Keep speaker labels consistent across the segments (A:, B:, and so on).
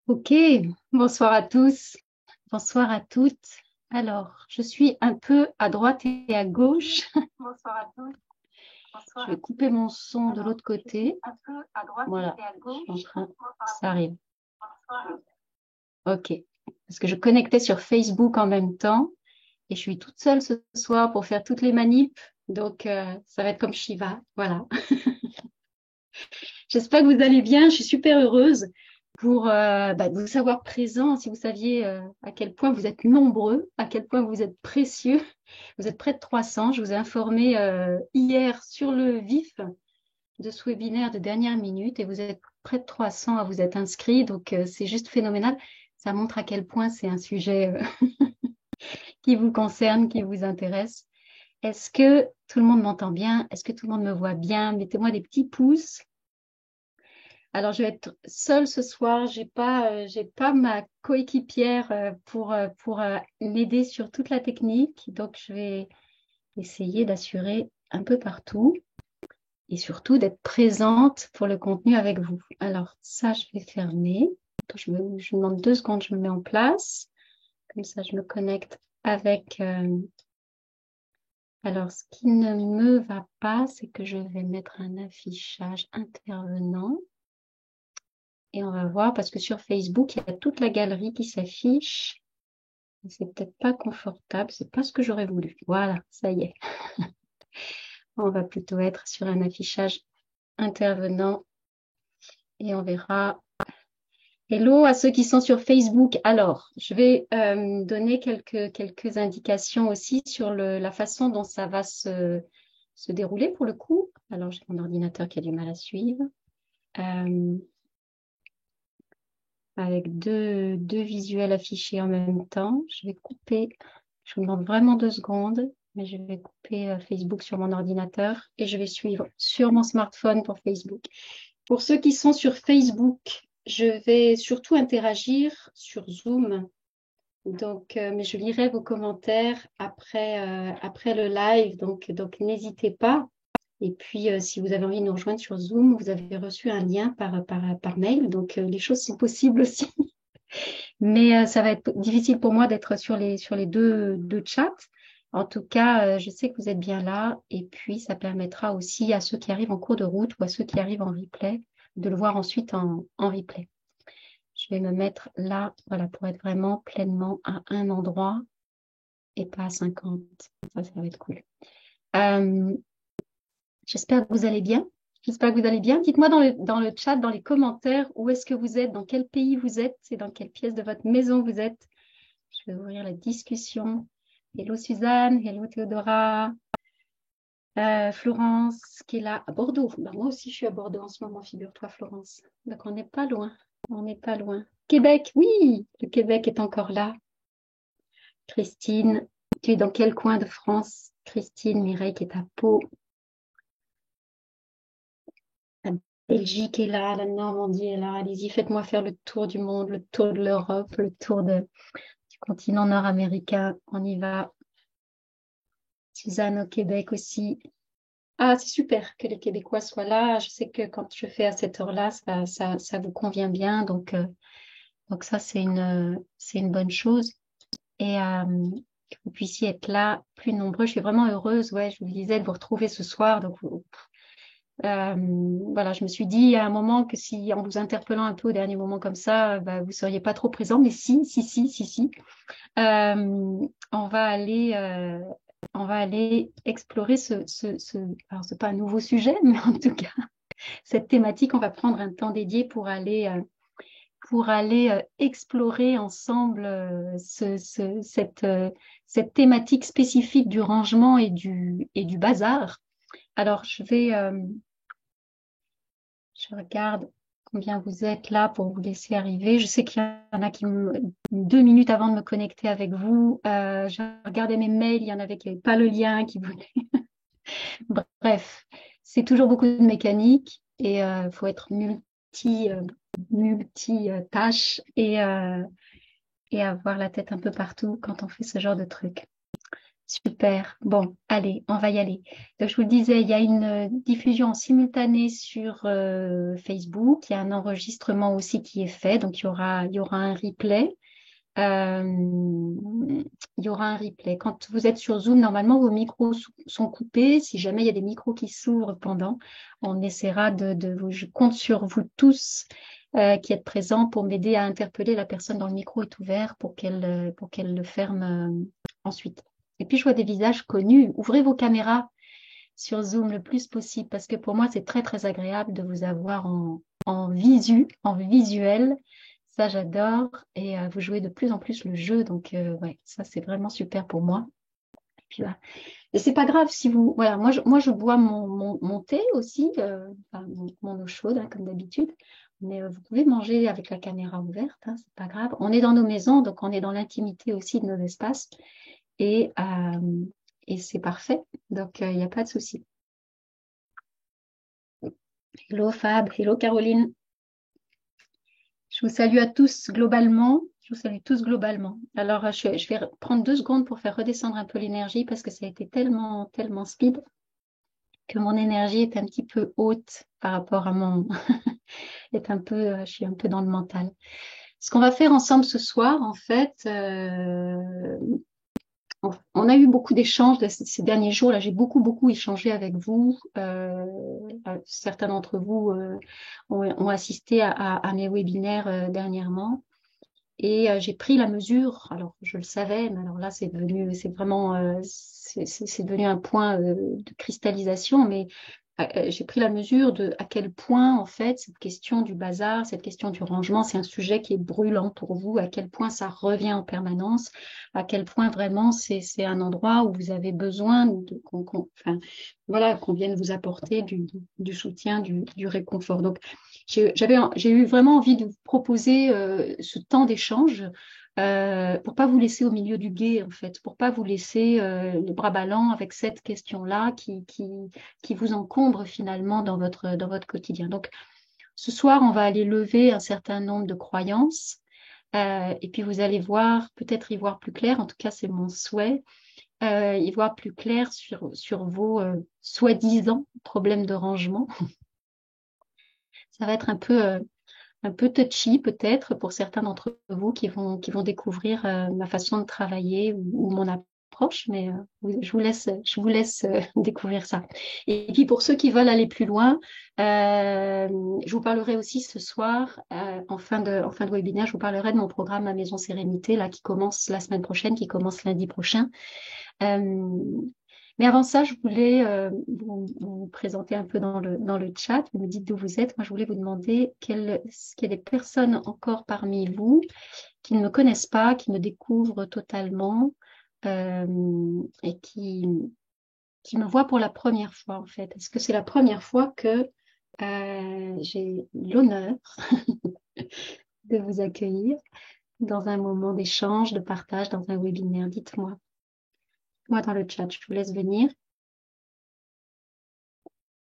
A: Ok, bonsoir à tous, bonsoir à toutes. Alors, je suis un peu à droite et à gauche. Bonsoir à tous. Je vais couper mon son de l'autre côté. Voilà, je suis en train, ça arrive. Ok, parce que je connectais sur Facebook en même temps et je suis toute seule ce soir pour faire toutes les manips. Donc, ça va être comme Shiva. Voilà. J'espère que vous allez bien. Je suis super heureuse pour vous savoir présent. Si vous saviez à quel point vous êtes nombreux, à quel point vous êtes précieux. Vous êtes près de 300. Je vous ai informé hier sur le vif de ce webinaire de dernière minute et vous êtes près de 300 à vous être inscrits. Donc, c'est juste phénoménal. Ça montre à quel point c'est un sujet qui vous concerne, qui vous intéresse. Est-ce que tout le monde m'entend bien? Est-ce que tout le monde me voit bien? Mettez-moi des petits pouces. Alors, je vais être seule ce soir. J'ai pas ma coéquipière pour m'aider sur toute la technique. Donc, je vais essayer d'assurer un peu partout et surtout d'être présente pour le contenu avec vous. Alors, ça, je vais fermer. Attends, je me demande 2 secondes, je me mets en place. Comme ça, je me connecte avec... Alors, ce qui ne me va pas, c'est que je vais mettre un affichage intervenant. Et on va voir, parce que sur Facebook, il y a toute la galerie qui s'affiche. C'est peut-être pas confortable, c'est pas ce que j'aurais voulu. Voilà, ça y est. On va plutôt être sur un affichage intervenant et on verra. Hello à ceux qui sont sur Facebook. Alors, je vais donner quelques indications aussi sur la façon dont ça va se dérouler pour le coup. Alors, j'ai mon ordinateur qui a du mal à suivre. Avec deux visuels affichés en même temps. Je vais couper, je vous demande vraiment 2 secondes, mais je vais couper Facebook sur mon ordinateur et je vais suivre sur mon smartphone pour Facebook. Pour ceux qui sont sur Facebook, je vais surtout interagir sur Zoom. Donc, mais je lirai vos commentaires après le live, donc n'hésitez pas. Et puis, si vous avez envie de nous rejoindre sur Zoom, vous avez reçu un lien par mail. Donc, les choses sont possibles aussi. Mais ça va être difficile pour moi d'être sur les deux chats. En tout cas, je sais que vous êtes bien là. Et puis, ça permettra aussi à ceux qui arrivent en cours de route ou à ceux qui arrivent en replay de le voir ensuite en replay. Je vais me mettre là, voilà, pour être vraiment pleinement à un endroit et pas à 50. Ça va être cool. J'espère que vous allez bien. J'espère que vous allez bien. Dites-moi dans le chat, dans les commentaires, où est-ce que vous êtes, dans quel pays vous êtes et dans quelle pièce de votre maison vous êtes. Je vais ouvrir la discussion. Hello Suzanne, hello Théodora, Florence qui est là à Bordeaux. Ben, moi aussi, je suis à Bordeaux en ce moment, figure-toi Florence. Donc on n'est pas loin. On n'est pas loin. Québec, oui, le Québec est encore là. Christine, tu es dans quel coin de France? Christine, Mireille qui est à Pau. La Belgique est là, la Normandie est là. Allez-y, faites-moi faire le tour du monde, le tour de l'Europe, le tour du continent nord-américain. On y va. Suzanne au Québec aussi. Ah, c'est super que les Québécois soient là. Je sais que quand je fais à cette heure-là, ça vous convient bien. Donc ça, c'est une bonne chose. Et que vous puissiez être là plus nombreux. Je suis vraiment heureuse, ouais, je vous le disais, de vous retrouver ce soir. Donc, voilà, je me suis dit à un moment que si, en vous interpellant un peu au dernier moment comme ça, vous seriez pas trop présent. Mais si. On va aller explorer alors c'est pas un nouveau sujet, mais en tout cas, cette thématique, on va prendre un temps dédié pour aller explorer ensemble cette thématique spécifique du rangement et du bazar. Alors, je regarde combien vous êtes là pour vous laisser arriver. Je sais qu'il y en a qui ont 2 minutes avant de me connecter avec vous. Je regardais mes mails, il y en avait qui n'avaient pas le lien, qui voulaient. Bref, c'est toujours beaucoup de mécanique et il faut être multi-tâches et avoir la tête un peu partout quand on fait ce genre de truc. Super. Bon, allez, on va y aller. Donc, je vous le disais, il y a une diffusion simultanée sur Facebook. Il y a un enregistrement aussi qui est fait. Donc, il y aura un replay. Euh, il y aura un replay. Quand vous êtes sur Zoom, normalement, vos micros sont coupés. Si jamais il y a des micros qui s'ouvrent pendant, on essaiera je compte sur vous tous qui êtes présents pour m'aider à interpeller la personne dont le micro est ouvert pour qu'elle le ferme ensuite. Et puis, je vois des visages connus. Ouvrez vos caméras sur Zoom le plus possible parce que pour moi, c'est très, très agréable de vous avoir en visuel. Ça, j'adore. Et vous jouez de plus en plus le jeu. Donc, ouais, ça, c'est vraiment super pour moi. Et puis, voilà. Et c'est pas grave si vous. Voilà, moi, je bois mon thé aussi, enfin, mon eau chaude, hein, comme d'habitude. Mais vous pouvez manger avec la caméra ouverte, hein, c'est pas grave. On est dans nos maisons, donc on est dans l'intimité aussi de nos espaces. Et, euh, et c'est parfait. Donc, il n'y a pas de souci. Hello Fab, hello Caroline. Je vous salue à tous globalement. Je vous salue tous globalement. Alors, je vais prendre 2 secondes pour faire redescendre un peu l'énergie parce que ça a été tellement, tellement speed que mon énergie est un petit peu haute par rapport à mon... je suis un peu dans le mental. Ce qu'on va faire ensemble ce soir, en fait, on a eu beaucoup d'échanges ces derniers jours. Là, j'ai beaucoup, beaucoup échangé avec vous. Certains d'entre vous ont assisté à mes webinaires dernièrement. Et j'ai pris la mesure, alors je le savais, mais alors là, c'est vraiment, c'est devenu un point de cristallisation, mais j'ai pris la mesure de à quel point, en fait, cette question du bazar, cette question du rangement, c'est un sujet qui est brûlant pour vous, à quel point ça revient en permanence, à quel point vraiment c'est un endroit où vous avez besoin enfin, voilà, qu'on vienne vous apporter du soutien, du réconfort. Donc, j'ai eu vraiment envie de vous proposer ce temps d'échange pour pas vous laisser au milieu du gué, en fait, pour pas vous laisser les bras ballants avec cette question-là qui vous encombre finalement dans votre quotidien. Donc, ce soir, on va aller lever un certain nombre de croyances et puis vous allez voir, peut-être y voir plus clair, en tout cas, c'est mon souhait, y voir plus clair sur vos soi-disant problèmes de rangement. Ça va être un peu touchy peut-être pour certains d'entre vous qui vont découvrir ma façon de travailler ou mon approche, mais je vous laisse découvrir ça. Et puis pour ceux qui veulent aller plus loin, je vous parlerai aussi ce soir, en fin de webinaire, je vous parlerai de mon programme Ma Maison Sérénité, là, qui commence la semaine prochaine, qui commence lundi prochain. Mais avant ça, je voulais vous présenter un peu dans le chat. Vous me dites d'où vous êtes. Moi, je voulais vous demander est-ce qu'il y a des personnes encore parmi vous qui ne me connaissent pas, qui me découvrent totalement et qui me voient pour la première fois, en fait. Est-ce que c'est la première fois que j'ai l'honneur de vous accueillir dans un moment d'échange, de partage, dans un webinaire? Dites-moi. Moi, dans le chat, je vous laisse venir.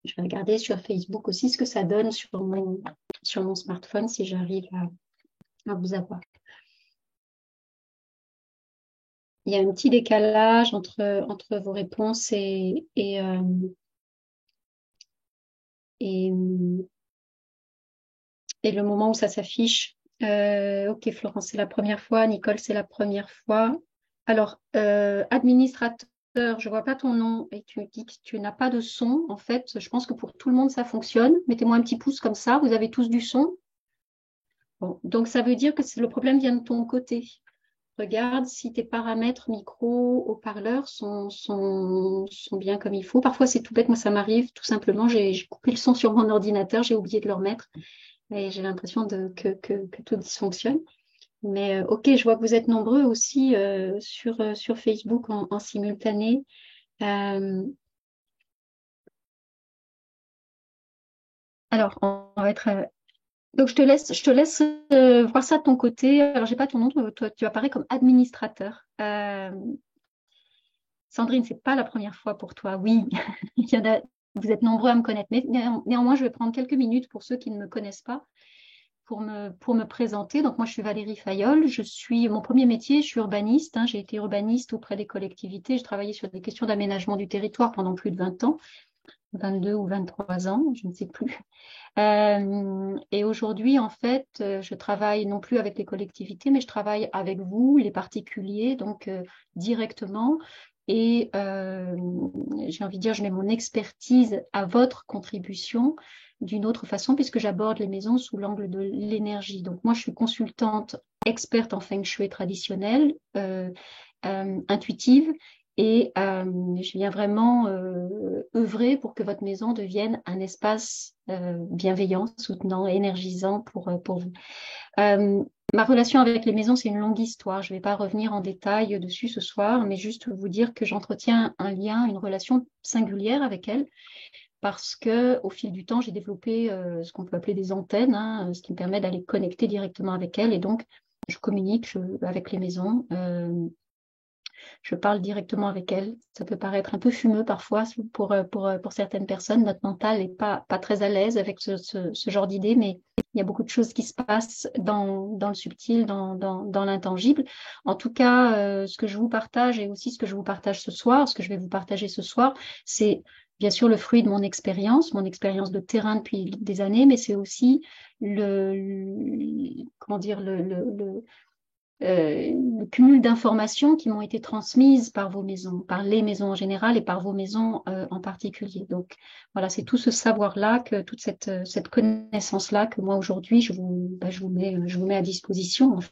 A: Je vais regarder sur Facebook aussi ce que ça donne sur mon smartphone si j'arrive à vous avoir. Il y a un petit décalage entre vos réponses et le moment où ça s'affiche. Ok, Florence, c'est la première fois. Nicole, c'est la première fois. Alors, administrateur, je ne vois pas ton nom et tu dis que tu n'as pas de son. En fait, je pense que pour tout le monde, ça fonctionne. Mettez-moi un petit pouce comme ça. Vous avez tous du son. Bon, donc, ça veut dire que le problème vient de ton côté. Regarde si tes paramètres micro, haut-parleurs sont bien comme il faut. Parfois, c'est tout bête. Moi, ça m'arrive tout simplement. J'ai coupé le son sur mon ordinateur. J'ai oublié de le remettre. Et j'ai l'impression que tout dysfonctionne. Mais OK, je vois que vous êtes nombreux aussi sur Facebook en simultané. Alors, on va être... donc, je te laisse voir ça de ton côté. Alors, j'ai pas ton nom. Toi, tu apparais comme administrateur. Sandrine, c'est pas la première fois pour toi. Oui, il y en a, vous êtes nombreux à me connaître. Mais néanmoins, je vais prendre quelques minutes pour ceux qui ne me connaissent pas pour me présenter. Donc, moi, je suis Valérie Fayolle. Mon premier métier, je suis urbaniste. J'ai été urbaniste auprès des collectivités. J'ai travaillé sur des questions d'aménagement du territoire pendant plus de 20 ans, 22 ou 23 ans, je ne sais plus. Et aujourd'hui, en fait, je travaille non plus avec les collectivités, mais je travaille avec vous, les particuliers, donc directement. Et j'ai envie de dire, je mets mon expertise à votre contribution d'une autre façon, puisque j'aborde les maisons sous l'angle de l'énergie. Donc moi, je suis consultante experte en feng shui traditionnel, intuitive, et je viens vraiment œuvrer pour que votre maison devienne un espace bienveillant, soutenant, énergisant pour vous. Ma relation avec les maisons, c'est une longue histoire. Je ne vais pas revenir en détail dessus ce soir, mais juste vous dire que j'entretiens un lien, une relation singulière avec elles, parce que au fil du temps, j'ai développé ce qu'on peut appeler des antennes, ce qui me permet d'aller connecter directement avec elles. Et donc, je communique avec les maisons. Je parle directement avec elles. Ça peut paraître un peu fumeux parfois pour certaines personnes. Notre mental n'est pas très à l'aise avec ce genre d'idée, mais il y a beaucoup de choses qui se passent dans le subtil, dans l'intangible. En tout cas, ce que je vous partage et aussi ce que je vous partage ce soir, ce que je vais vous partager ce soir, c'est bien sûr le fruit de mon expérience de terrain depuis des années, mais c'est aussi comment dire, le cumul d'informations qui m'ont été transmises par vos maisons, par les maisons en général et par vos maisons en particulier. Donc voilà, c'est tout ce savoir-là, toute cette connaissance-là que moi aujourd'hui je vous mets à disposition en fait.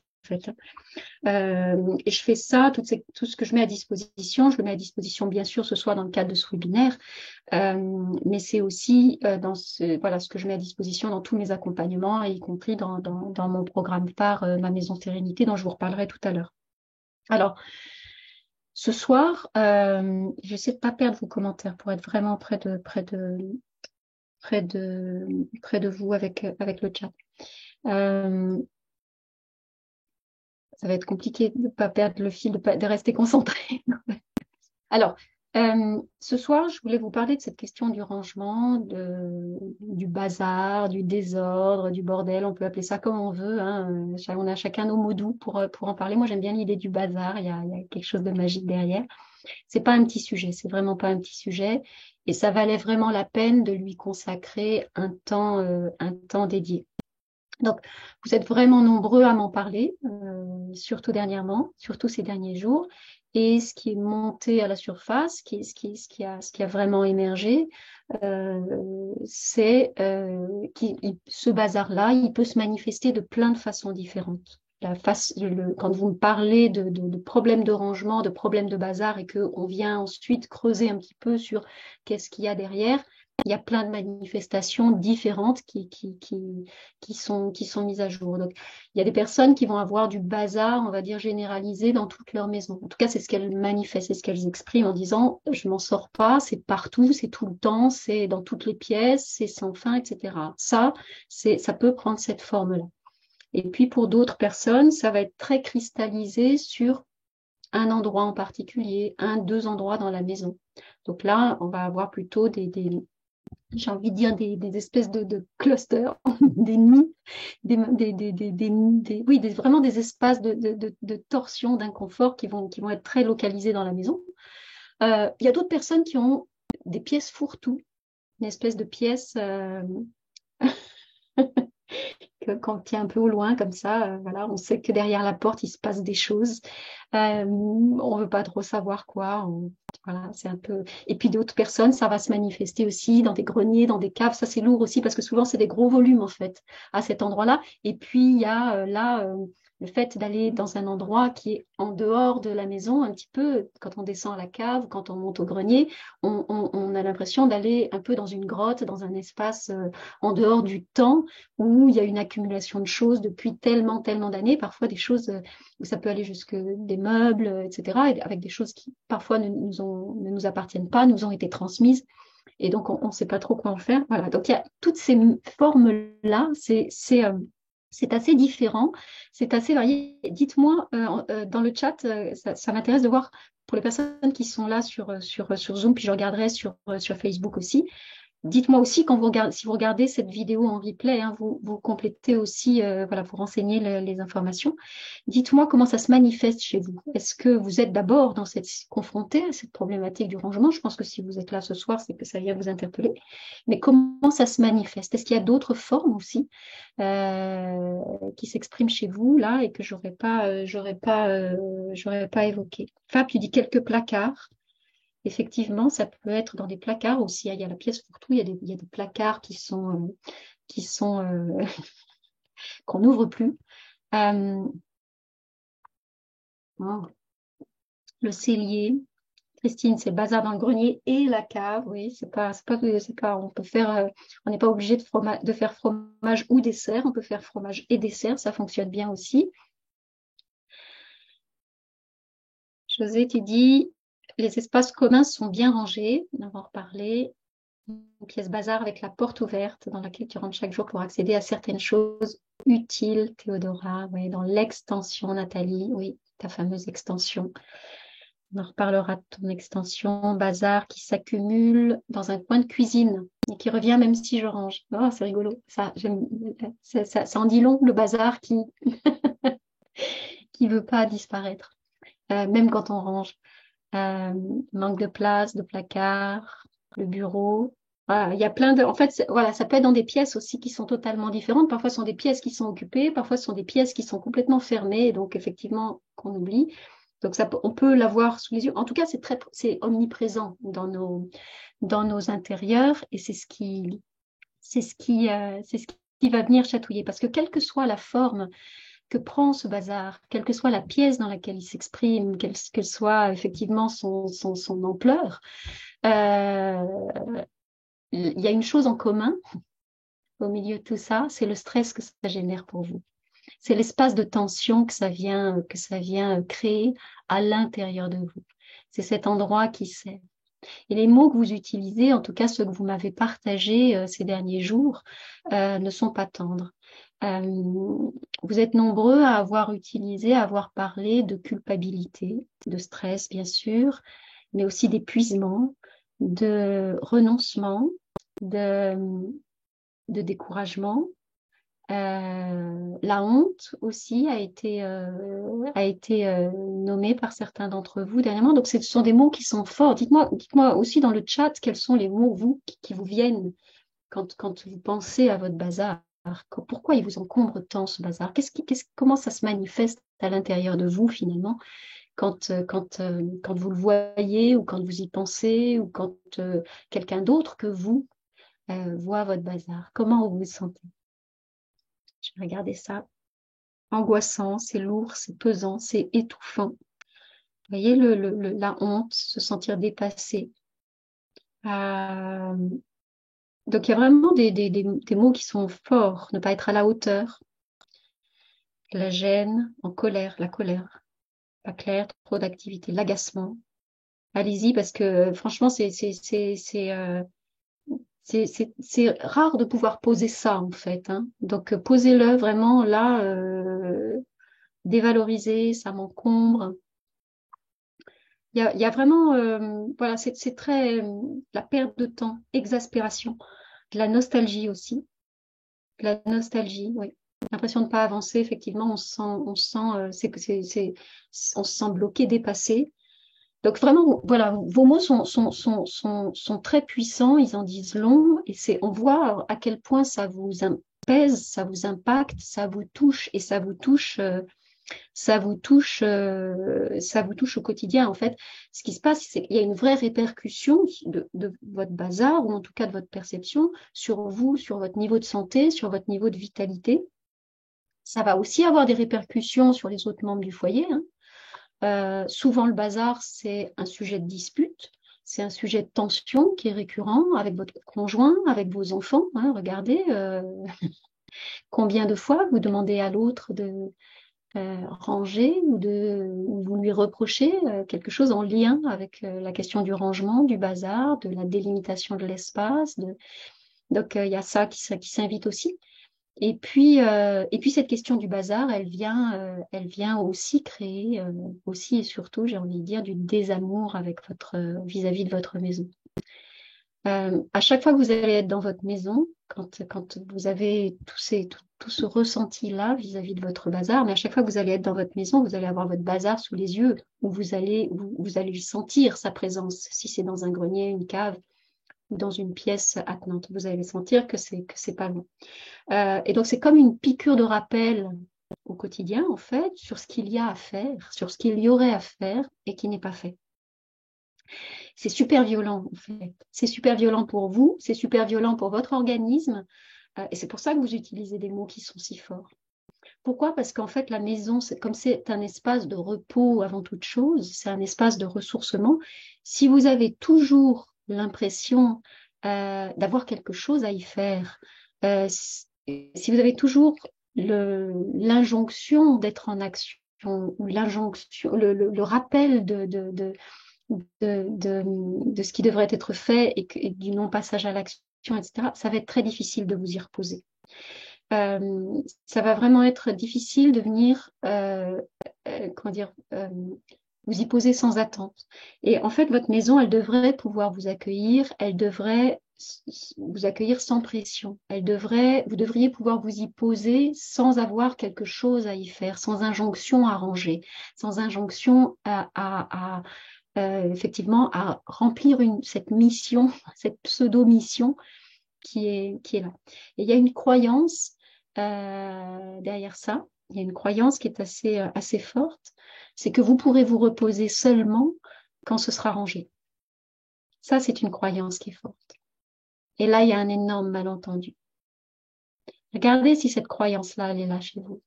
A: Et je fais ça, tout ce que je mets à disposition, je le mets à disposition bien sûr ce soir dans le cadre de ce webinaire, mais c'est aussi ce que je mets à disposition dans tous mes accompagnements, y compris dans mon programme phare, Ma Maison Sérénité, dont je vous reparlerai tout à l'heure. Alors, ce soir, j'essaie de ne pas perdre vos commentaires pour être vraiment près de vous avec le chat. Ça va être compliqué de ne pas perdre le fil, de rester concentré. Alors, ce soir, je voulais vous parler de cette question du rangement, du bazar, du désordre, du bordel. On peut appeler ça comme on veut. On a chacun nos mots doux pour en parler. Moi, j'aime bien l'idée du bazar. Il y a quelque chose de magique derrière. C'est pas un petit sujet. C'est vraiment pas un petit sujet. Et ça valait vraiment la peine de lui consacrer un temps dédié. Donc, vous êtes vraiment nombreux à m'en parler, surtout dernièrement, surtout ces derniers jours. Et ce qui est monté à la surface, ce qui a vraiment émergé, c'est ce bazar-là, il peut se manifester de plein de façons différentes. Quand vous me parlez de problèmes de rangement, de problèmes de bazar, et qu'on vient ensuite creuser un petit peu sur qu'est-ce qu'il y a derrière, il y a plein de manifestations différentes qui sont mises à jour. Donc, il y a des personnes qui vont avoir du bazar, on va dire, généralisé dans toute leur maison. En tout cas, c'est ce qu'elles manifestent, c'est ce qu'elles expriment en disant « je m'en sors pas, c'est partout, c'est tout le temps, c'est dans toutes les pièces, c'est sans fin, etc. » Ça peut prendre cette forme-là. Et puis, pour d'autres personnes, ça va être très cristallisé sur un endroit en particulier, deux endroits dans la maison. Donc là, on va avoir plutôt j'ai envie de dire des espèces de clusters, des nids, vraiment des espaces de torsion, d'inconfort qui vont être très localisés dans la maison. Il y a d'autres personnes qui ont des pièces fourre-tout, une espèce de pièce quand on tient un peu au loin comme ça, voilà, on sait que derrière la porte, il se passe des choses. On ne veut pas trop savoir quoi. Voilà, c'est un peu. Et puis d'autres personnes, ça va se manifester aussi dans des greniers, dans des caves. Ça, c'est lourd aussi parce que souvent, c'est des gros volumes en fait à cet endroit-là. Et puis, il y a le fait d'aller dans un endroit qui est en dehors de la maison, un petit peu, quand on descend à la cave, quand on monte au grenier, on a l'impression d'aller un peu dans une grotte, dans un espace en dehors du temps où il y a une accumulation de choses depuis tellement d'années, parfois des choses où ça peut aller jusque des meubles, etc., avec des choses qui parfois ne nous appartiennent pas, nous ont été transmises. Et donc, on ne sait pas trop quoi en faire. Voilà. Donc, il y a toutes ces formes-là. C'est assez différent, c'est assez varié. Dites-moi dans le chat, ça m'intéresse de voir pour les personnes qui sont là sur Zoom, puis je regarderai sur Facebook aussi. Dites-moi aussi, quand vous regardez, si vous regardez cette vidéo en replay, hein, vous complétez aussi, voilà, vous renseignez les informations. Dites-moi comment ça se manifeste chez vous. Est-ce que vous êtes d'abord confronté à cette problématique du rangement? Je pense que si vous êtes là ce soir, c'est que ça vient vous interpeller. Mais comment ça se manifeste? Est-ce qu'il y a d'autres formes aussi qui s'expriment chez vous là et que j'aurais pas évoquées? Fab, tu dis quelques placards. Effectivement, ça peut être dans des placards aussi. Il y a la pièce fourre-tout, il y a des placards qui sont qu'on n'ouvre plus. Euh, oh, le cellier. Christine, c'est le bazar dans le grenier et la cave. Oui, c'est pas, on peut faire, on n'est pas obligé de faire fromage ou dessert. On peut faire fromage et dessert, ça fonctionne bien aussi. José, tu dis, les espaces communs sont bien rangés. On va en reparler. Une pièce bazar avec la porte ouverte dans laquelle tu rentres chaque jour pour accéder à certaines choses utiles. Théodora, oui, dans l'extension, Nathalie, oui, ta fameuse extension. On en reparlera de ton extension. Bazar qui s'accumule dans un coin de cuisine et qui revient même si je range. Oh, c'est rigolo. Ça en dit long, le bazar qui veut pas disparaître, même quand on range. Euh, Manque de place, de placard, le bureau. Voilà, il y a plein de. En fait, voilà, ça peut être dans des pièces aussi qui sont totalement différentes. Parfois, ce sont des pièces qui sont occupées, parfois, ce sont des pièces qui sont complètement fermées, et donc effectivement qu'on oublie. Donc, on peut l'avoir sous les yeux. En tout cas, c'est omniprésent dans nos intérieurs, et c'est ce qui va venir chatouiller. Parce que quelle que soit la forme que prend ce bazar, quelle que soit la pièce dans laquelle il s'exprime, quelle soit effectivement son ampleur, euh, il y a une chose en commun au milieu de tout ça, c'est le stress que ça génère pour vous. C'est l'espace de tension que ça vient créer à l'intérieur de vous. C'est cet endroit qui sert. Et les mots que vous utilisez, en tout cas ceux que vous m'avez partagés ces derniers jours, ne sont pas tendres. Vous êtes nombreux à avoir utilisé, à avoir parlé de culpabilité, de stress bien sûr, mais aussi d'épuisement, de renoncement, de, de découragement. La honte aussi a été nommée par certains d'entre vous dernièrement. Donc, ce sont des mots qui sont forts. Dites-moi aussi dans le chat quels sont les mots, vous, qui vous viennent quand vous pensez à votre bazar. Pourquoi il vous encombre tant ce bazar? Comment ça se manifeste à l'intérieur de vous finalement quand vous le voyez ou quand vous y pensez ou quand quelqu'un d'autre que vous voit votre bazar? Comment vous vous sentez? Je vais regarder ça. Angoissant, c'est lourd, c'est pesant, c'est étouffant. Vous voyez la honte, se sentir dépassé. Euh, donc il y a vraiment des mots qui sont forts, ne pas être à la hauteur, la gêne, en colère, la colère, pas clair, trop d'activité, l'agacement. Allez-y parce que franchement c'est rare de pouvoir poser ça en fait, hein. Donc posez-le vraiment là, dévaloriser, ça m'encombre. Il y a vraiment, voilà, c'est très la perte de temps, exaspération, de la nostalgie aussi, de la nostalgie, oui. L'impression de ne pas avancer, effectivement, on se sent bloqué, dépassé. Donc vraiment, voilà, vos mots sont très puissants, ils en disent long, et on voit à quel point ça vous pèse, ça vous impacte, ça vous touche, et ça vous touche au quotidien. En fait, ce qui se passe, c'est qu'il y a une vraie répercussion de votre bazar, ou en tout cas de votre perception, sur vous, sur votre niveau de santé, sur votre niveau de vitalité. Ça va aussi avoir des répercussions sur les autres membres du foyer, hein. Souvent, le bazar, c'est un sujet de dispute, c'est un sujet de tension qui est récurrent avec votre conjoint, avec vos enfants, hein. Regardez combien de fois vous demandez à l'autre de ranger ou vous lui reprochez quelque chose en lien avec la question du rangement, du bazar, de la délimitation de l'espace. Donc, il y a ça qui s'invite aussi. Et puis cette question du bazar, elle vient aussi créer, aussi et surtout, j'ai envie de dire, du désamour avec vis-à-vis de votre maison. À chaque fois que vous allez être dans votre maison, quand vous avez tout ce ressenti-là vis-à-vis de votre bazar, mais à chaque fois que vous allez être dans votre maison, vous allez avoir votre bazar sous les yeux, où vous allez sentir sa présence. Si c'est dans un grenier, une cave ou dans une pièce attenante, vous allez sentir que c'est pas loin. Et donc, c'est comme une piqûre de rappel au quotidien, en fait, sur ce qu'il y a à faire, sur ce qu'il y aurait à faire et qui n'est pas fait. C'est super violent, en fait. C'est super violent pour vous, c'est super violent pour votre organisme. Et c'est pour ça que vous utilisez des mots qui sont si forts. Pourquoi? Parce qu'en fait, la maison, comme c'est un espace de repos avant toute chose, c'est un espace de ressourcement. Si vous avez toujours l'impression d'avoir quelque chose à y faire, si vous avez toujours l'injonction d'être en action, ou l'injonction, le rappel de ce qui devrait être fait et du non-passage à l'action, etc., ça va être très difficile de vous y reposer. Ça va vraiment être difficile de venir, comment dire, vous y poser sans attente. Et en fait, votre maison, elle devrait pouvoir vous accueillir, elle devrait vous accueillir sans pression. Vous devriez pouvoir vous y poser sans avoir quelque chose à y faire, sans injonction à ranger, sans injonction effectivement à remplir cette mission, cette pseudo-mission qui est là. Et il y a une croyance derrière ça, il y a une croyance qui est assez forte, c'est que vous pourrez vous reposer seulement quand ce sera rangé. Ça, c'est une croyance qui est forte. Et là, il y a un énorme malentendu. Regardez si cette croyance-là, elle est là chez vous.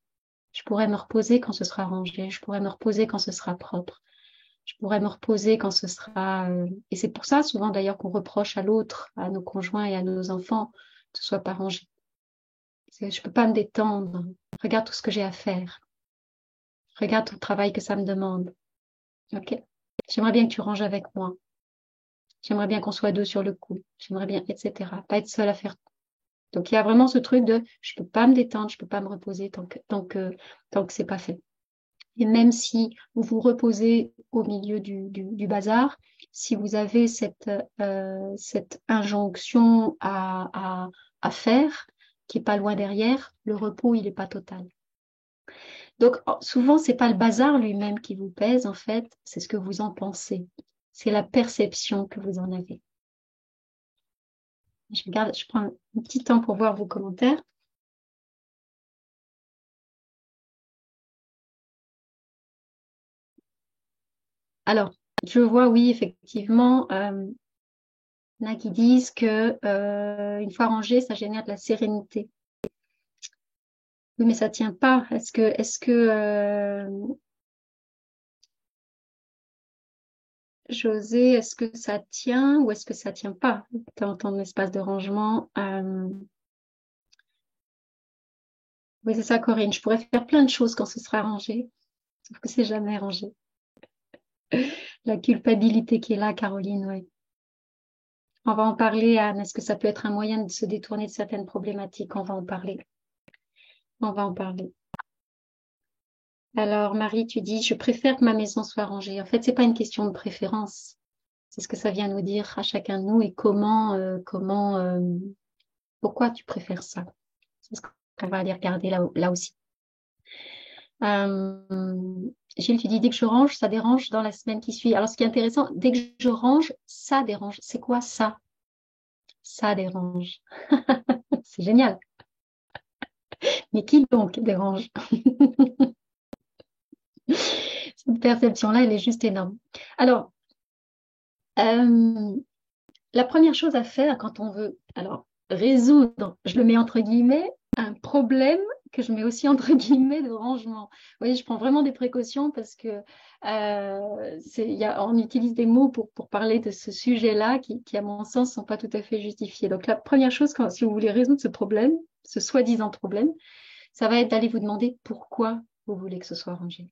A: Je pourrais me reposer quand ce sera rangé, je pourrais me reposer quand ce sera propre, je pourrais me reposer quand ce sera... Et c'est pour ça, souvent d'ailleurs, qu'on reproche à l'autre, à nos conjoints et à nos enfants, que ce soit pas rangé. Je ne peux pas me détendre. Regarde tout ce que j'ai à faire. Regarde tout le travail que ça me demande. Ok? J'aimerais bien que tu ranges avec moi. J'aimerais bien qu'on soit deux sur le coup. J'aimerais bien, etc. Pas être seule à faire. Donc il y a vraiment ce truc de je peux pas me détendre, je peux pas me reposer tant que c'est pas fait. Et même si vous vous reposez au milieu du bazar, si vous avez cette injonction à faire, qui est pas loin derrière, le repos, il est pas total. Donc, souvent, c'est pas le bazar lui-même qui vous pèse, en fait, c'est ce que vous en pensez. C'est la perception que vous en avez. Je prends un petit temps pour voir vos commentaires. Alors, je vois, oui, effectivement, il y en a qui disent que une fois rangé, ça génère de la sérénité. Oui, mais ça tient pas. José, est-ce que ça tient ou est-ce que ça tient pas dans ton espace de rangement? Oui, c'est ça, Corinne. Je pourrais faire plein de choses quand ce sera rangé, sauf que c'est jamais rangé. La culpabilité qui est là, Caroline, oui. On va en parler, Anne. Est-ce que ça peut être un moyen de se détourner de certaines problématiques? On va en parler. On va en parler. Alors, Marie, tu dis, je préfère que ma maison soit rangée. En fait, c'est pas une question de préférence. C'est ce que ça vient nous dire à chacun de nous et pourquoi tu préfères ça. C'est ce qu'on va aller regarder là aussi. Gilles, tu dis, dès que je range, ça dérange dans la semaine qui suit. Alors, ce qui est intéressant, dès que je range, ça dérange. C'est quoi ça? Ça dérange. C'est génial. Mais qui donc dérange? Cette perception-là, elle est juste énorme. Alors, la première chose à faire quand on veut, alors, résoudre, je le mets entre guillemets, un problème que je mets aussi entre guillemets de rangement. Vous voyez, je prends vraiment des précautions parce que on utilise des mots pour parler de ce sujet-là qui, à mon sens, ne sont pas tout à fait justifiés. Donc, la première chose, si vous voulez résoudre ce problème, ce soi-disant problème, ça va être d'aller vous demander pourquoi vous voulez que ce soit rangé.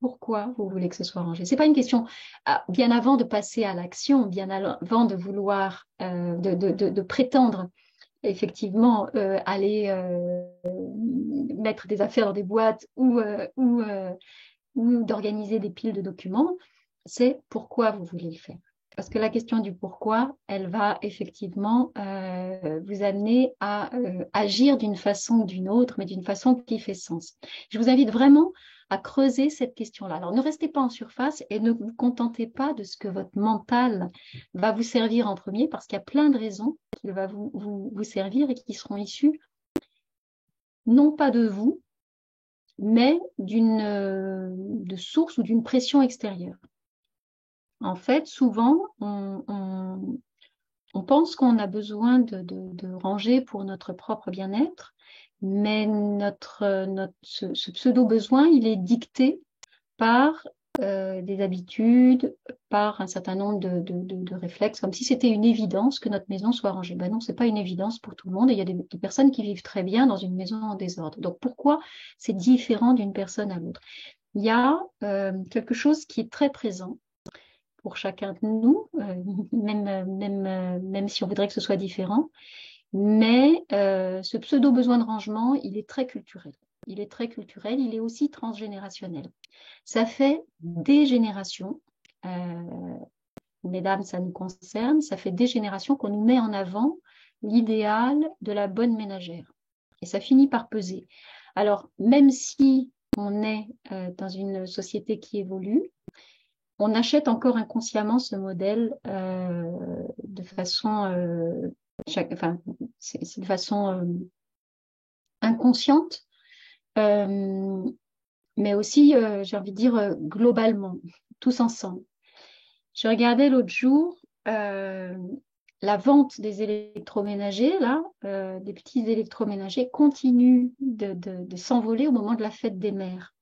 A: Pourquoi vous voulez que ce soit rangé? C'est pas une question, bien avant de passer à l'action, bien avant de vouloir, de prétendre effectivement aller mettre des affaires dans des boîtes ou d'organiser des piles de documents, c'est pourquoi vous voulez le faire. Parce que la question du pourquoi, elle va effectivement vous amener à agir d'une façon ou d'une autre, mais d'une façon qui fait sens. Je vous invite vraiment à creuser cette question-là. Alors, ne restez pas en surface et ne vous contentez pas de ce que votre mental va vous servir en premier, parce qu'il y a plein de raisons qui va vous servir et qui seront issues non pas de vous, mais de source ou d'une pression extérieure. En fait, souvent, on pense qu'on a besoin de ranger pour notre propre bien-être, mais ce pseudo-besoin, il est dicté par des habitudes, par un certain nombre de réflexes, comme si c'était une évidence que notre maison soit rangée. Ben non, ce n'est pas une évidence pour tout le monde, et il y a des personnes qui vivent très bien dans une maison en désordre. Donc pourquoi c'est différent d'une personne à l'autre? Il y a quelque chose qui est très présent pour chacun de nous, même si on voudrait que ce soit différent. Mais ce pseudo-besoin de rangement, il est très culturel. Il est très culturel, il est aussi transgénérationnel. Ça fait des générations, mesdames, ça nous concerne, ça fait des générations qu'on nous met en avant l'idéal de la bonne ménagère. Et ça finit par peser. Alors, même si on est dans une société qui évolue, on achète encore inconsciemment ce modèle de façon, c'est de façon inconsciente, mais aussi, j'ai envie de dire, globalement, tous ensemble. Je regardais l'autre jour la vente des électroménagers, là, des petits électroménagers, continue de s'envoler au moment de la fête des mères.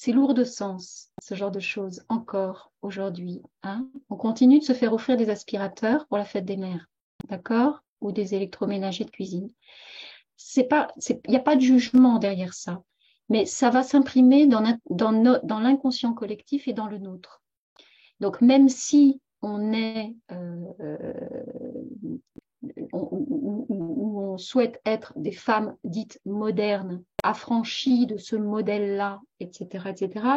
A: C'est lourd de sens, ce genre de choses, encore aujourd'hui. Hein. On continue de se faire offrir des aspirateurs pour la fête des mères, d'accord? Ou des électroménagers de cuisine. Il n'y a pas de jugement derrière ça, mais ça va s'imprimer dans l'inconscient collectif et dans le nôtre. Donc, même si on est où on souhaite être des femmes dites modernes, affranchies de ce modèle-là, etc.,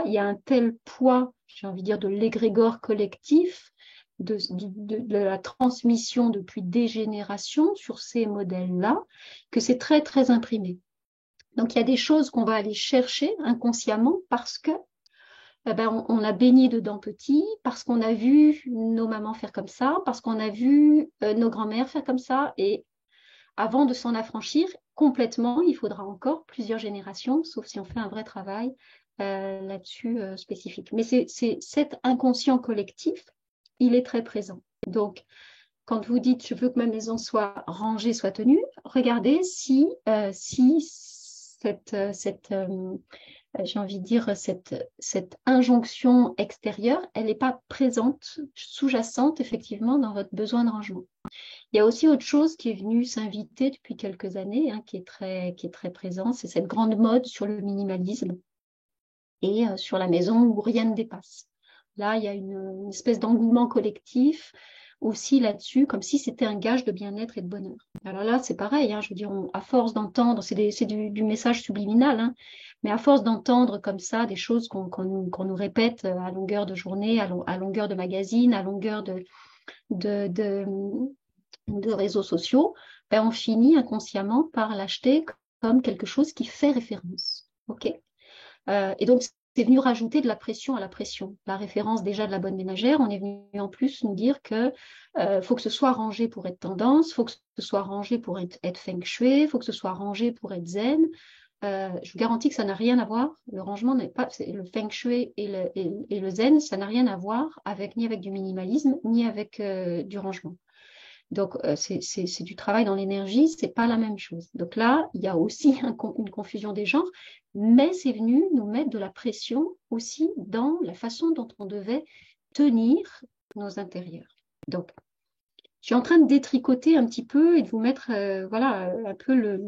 A: il y a un tel poids, j'ai envie de dire, de l'égrégore collectif, de la transmission depuis des générations sur ces modèles-là, que c'est très, très imprimé. Donc, il y a des choses qu'on va aller chercher inconsciemment parce que on a baigné dedans petit, parce qu'on a vu nos mamans faire comme ça, parce qu'on a vu nos grands-mères faire comme ça, et avant de s'en affranchir complètement, il faudra encore plusieurs générations, sauf si on fait un vrai travail là-dessus spécifique. Mais c'est cet inconscient collectif, il est très présent. Donc, quand vous dites « je veux que ma maison soit rangée, soit tenue », regardez si j'ai envie de dire, cette injonction extérieure, elle n'est pas présente, sous-jacente, effectivement, dans votre besoin de rangement. Il y a aussi autre chose qui est venue s'inviter depuis quelques années, hein, qui est très présent, c'est cette grande mode sur le minimalisme et sur la maison où rien ne dépasse. Là, il y a une espèce d'engouement collectif aussi là-dessus, comme si c'était un gage de bien-être et de bonheur. Alors là, c'est pareil, hein, je veux dire, à force d'entendre, c'est du message subliminal, hein, mais à force d'entendre comme ça des choses qu'on nous répète à longueur de journée, à longueur de magazine, à longueur de réseaux sociaux, on finit inconsciemment par l'acheter comme quelque chose qui fait référence. Okay, et donc, c'est venu rajouter de la pression à la pression. La référence déjà de la bonne ménagère, on est venu en plus nous dire que faut que ce soit rangé pour être tendance, faut que ce soit rangé pour être feng shui, faut que ce soit rangé pour être zen. Je vous garantis que ça n'a rien à voir. Le rangement n'est pas le feng shui et le zen, ça n'a rien à voir ni avec du minimalisme, ni avec du rangement. Donc, c'est du travail dans l'énergie, c'est pas la même chose. Donc là, il y a aussi une confusion des genres, mais c'est venu nous mettre de la pression aussi dans la façon dont on devait tenir nos intérieurs. Donc, je suis en train de détricoter un petit peu et de vous mettre voilà, un peu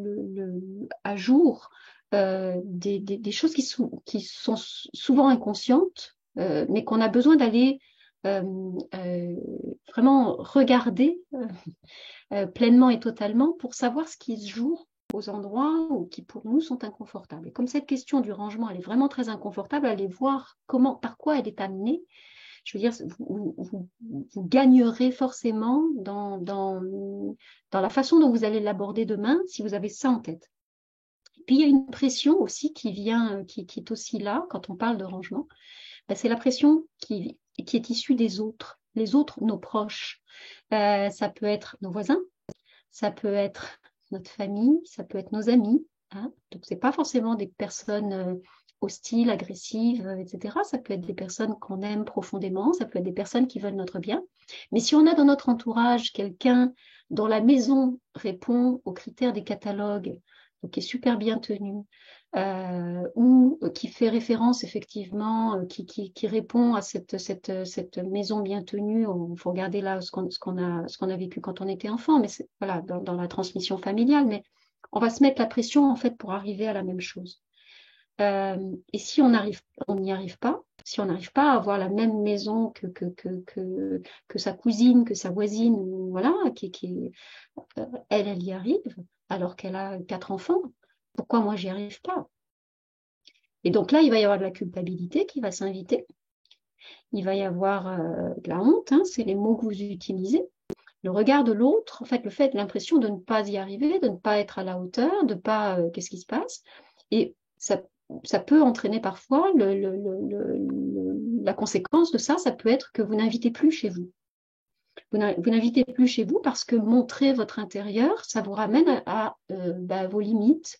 A: à jour des choses qui sont souvent inconscientes, mais qu'on a besoin d'aller vraiment regarder pleinement et totalement pour savoir ce qui se joue aux endroits où, qui pour nous sont inconfortables. Et comme cette question du rangement, elle est vraiment très inconfortable, allez voir par quoi elle est amenée. je veux dire, vous gagnerez forcément dans la façon dont vous allez l'aborder demain si vous avez ça en tête. Puis il y a une pression aussi qui vient, qui est aussi là quand on parle de rangement. Ben, c'est la pression qui est issue des autres, les autres, nos proches. Ça peut être nos voisins, ça peut être notre famille, ça peut être nos amis. Hein. Donc c'est pas forcément des personnes hostiles, agressives, etc. Ça peut être des personnes qu'on aime profondément, ça peut être des personnes qui veulent notre bien. Mais si on a dans notre entourage quelqu'un dont la maison répond aux critères des catalogues, donc qui est super bien tenu, ou qui fait référence effectivement, qui répond à cette maison bien tenue. Il faut regarder là ce qu'on a vécu quand on était enfant, mais c'est voilà, dans la transmission familiale. Mais on va se mettre la pression en fait pour arriver à la même chose. Et si on n'y arrive pas, si on n'arrive pas à avoir la même maison que sa cousine, que sa voisine, voilà, elle y arrive, alors qu'elle a 4 enfants. Pourquoi moi, j'y arrive pas? Et donc là, il va y avoir de la culpabilité qui va s'inviter. Il va y avoir de la honte, hein, c'est les mots que vous utilisez. Le regard de l'autre, en fait, l'impression de ne pas y arriver, de ne pas être à la hauteur, de pas, qu'est-ce qui se passe? Et ça peut entraîner parfois la conséquence de ça, ça peut être que vous n'invitez plus chez vous. Vous n'invitez plus chez vous parce que montrer votre intérieur, ça vous ramène à vos limites,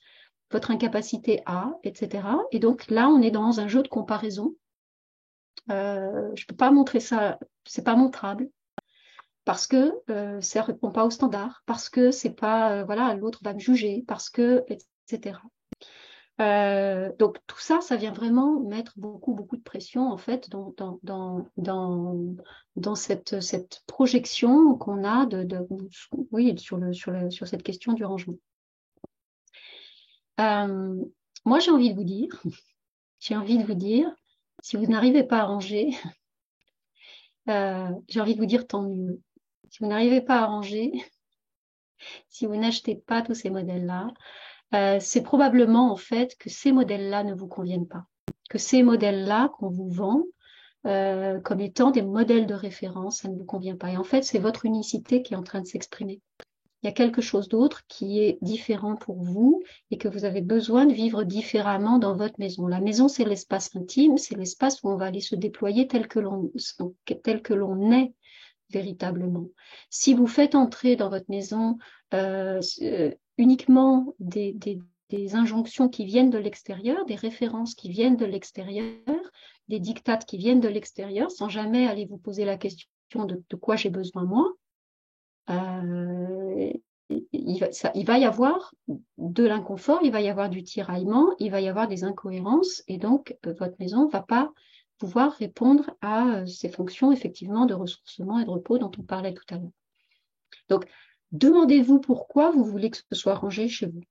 A: votre incapacité à, etc. Et donc là, on est dans un jeu de comparaison. Je ne peux pas montrer ça, c'est pas montrable parce que ça ne répond pas aux standards, parce que c'est pas, voilà, l'autre va me juger, parce que, etc. Donc tout ça, ça vient vraiment mettre beaucoup de pression en fait dans cette projection qu'on a oui, sur cette question du rangement. Moi, j'ai envie de vous dire, si vous n'arrivez pas à ranger, j'ai envie de vous dire tant mieux. Si vous n'arrivez pas à ranger, si vous n'achetez pas tous ces modèles-là, c'est probablement en fait que ces modèles-là ne vous conviennent pas, que ces modèles-là qu'on vous vend comme étant des modèles de référence, ça ne vous convient pas. Et en fait, c'est votre unicité qui est en train de s'exprimer. Il y a quelque chose d'autre qui est différent pour vous et que vous avez besoin de vivre différemment dans votre maison. La maison, c'est l'espace intime, c'est l'espace où on va aller se déployer tel que l'on est véritablement. Si vous faites entrer dans votre maison uniquement des injonctions qui viennent de l'extérieur, des références qui viennent de l'extérieur, des dictates qui viennent de l'extérieur, sans jamais aller vous poser la question de quoi j'ai besoin moi, il va y avoir de l'inconfort, il va y avoir du tiraillement, il va y avoir des incohérences, et donc votre maison ne va pas pouvoir répondre à ces fonctions effectivement de ressourcement et de repos dont on parlait tout à l'heure. Donc, demandez-vous pourquoi vous voulez que ce soit rangé chez vous.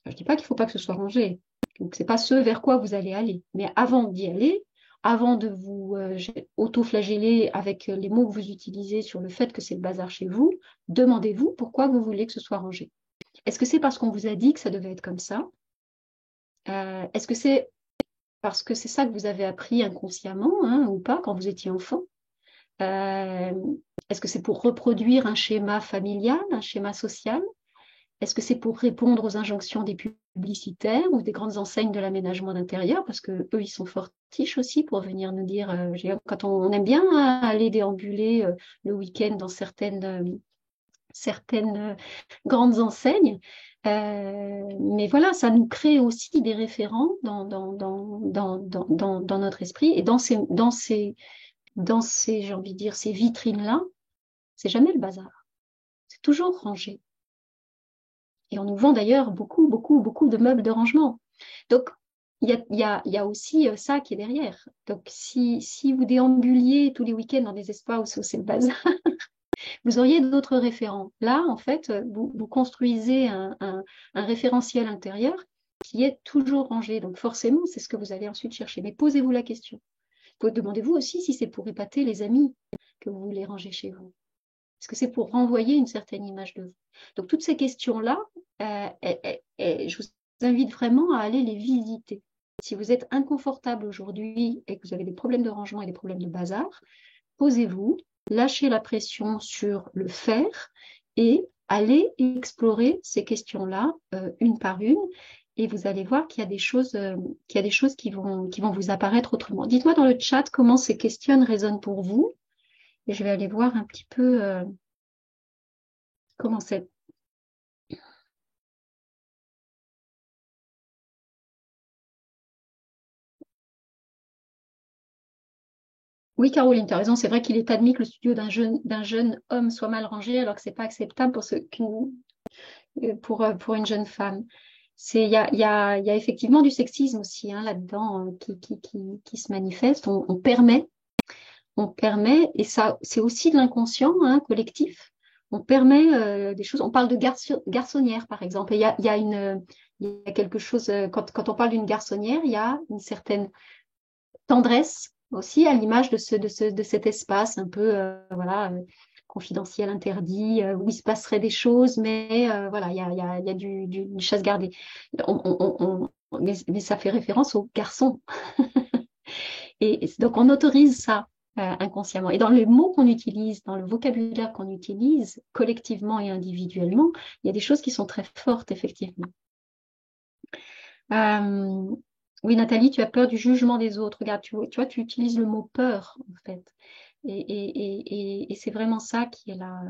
A: Je ne dis pas qu'il ne faut pas que ce soit rangé, donc ce n'est pas ce vers quoi vous allez aller, mais avant d'y aller, avant de vous auto-flageller avec les mots que vous utilisez sur le fait que c'est le bazar chez vous, demandez-vous pourquoi vous voulez que ce soit rangé. Est-ce que c'est parce qu'on vous a dit que ça devait être comme ça? Est-ce que c'est parce que c'est ça que vous avez appris inconsciemment, hein, ou pas, quand vous étiez enfant? Est-ce que c'est pour reproduire un schéma familial, un schéma social? Est-ce que c'est pour répondre aux injonctions des publicitaires ou des grandes enseignes de l'aménagement d'intérieur? Parce que eux, ils sont fortiches aussi pour venir nous dire, quand on aime bien aller déambuler le week-end dans certaines grandes enseignes. Mais voilà, ça nous crée aussi des référents dans notre esprit. Et dans ces, j'ai envie de dire, ces vitrines-là, c'est jamais le bazar. C'est toujours rangé. Et on nous vend d'ailleurs beaucoup de meubles de rangement. Donc, il y a aussi ça qui est derrière. Donc, si vous déambuliez tous les week-ends dans des espaces où c'est le bazar, vous auriez d'autres référents. Là, en fait, vous construisez un référentiel intérieur qui est toujours rangé. Donc, forcément, c'est ce que vous allez ensuite chercher. Mais posez-vous la question. Demandez-vous aussi si c'est pour épater les amis que vous voulez ranger chez vous. Est-ce que c'est pour renvoyer une certaine image de vous? Donc, toutes ces questions-là, je vous invite vraiment à aller les visiter. Si vous êtes inconfortable aujourd'hui et que vous avez des problèmes de rangement et des problèmes de bazar, posez-vous, lâchez la pression sur le faire et allez explorer ces questions-là une par une. Et vous allez voir qu'il y a des choses, qui vont vous apparaître autrement. Dites-moi dans le chat comment ces questions résonnent pour vous. Et je vais aller voir un petit peu comment c'est. Oui, Caroline, tu as raison. C'est vrai qu'il est admis que le studio d'un jeune homme soit mal rangé, alors que c'est pas acceptable pour une jeune femme. Il y a effectivement du sexisme aussi hein, là-dedans qui se manifeste. On permet, et ça, c'est aussi de l'inconscient hein, collectif. On permet des choses. On parle de garçonnière, par exemple. Et il y a quelque chose, quand on parle d'une garçonnière, il y a une certaine tendresse aussi à l'image de cet espace un peu voilà, confidentiel, interdit, où il se passerait des choses, mais voilà, il y a une chasse gardée. Mais ça fait référence aux garçons. Et donc, on autorise ça inconsciemment. Et dans les mots qu'on utilise, dans le vocabulaire qu'on utilise, collectivement et individuellement, il y a des choses qui sont très fortes, effectivement. Oui, Nathalie, tu as peur du jugement des autres. Regarde, tu vois, tu utilises le mot peur, en fait. Et c'est vraiment ça qui est là.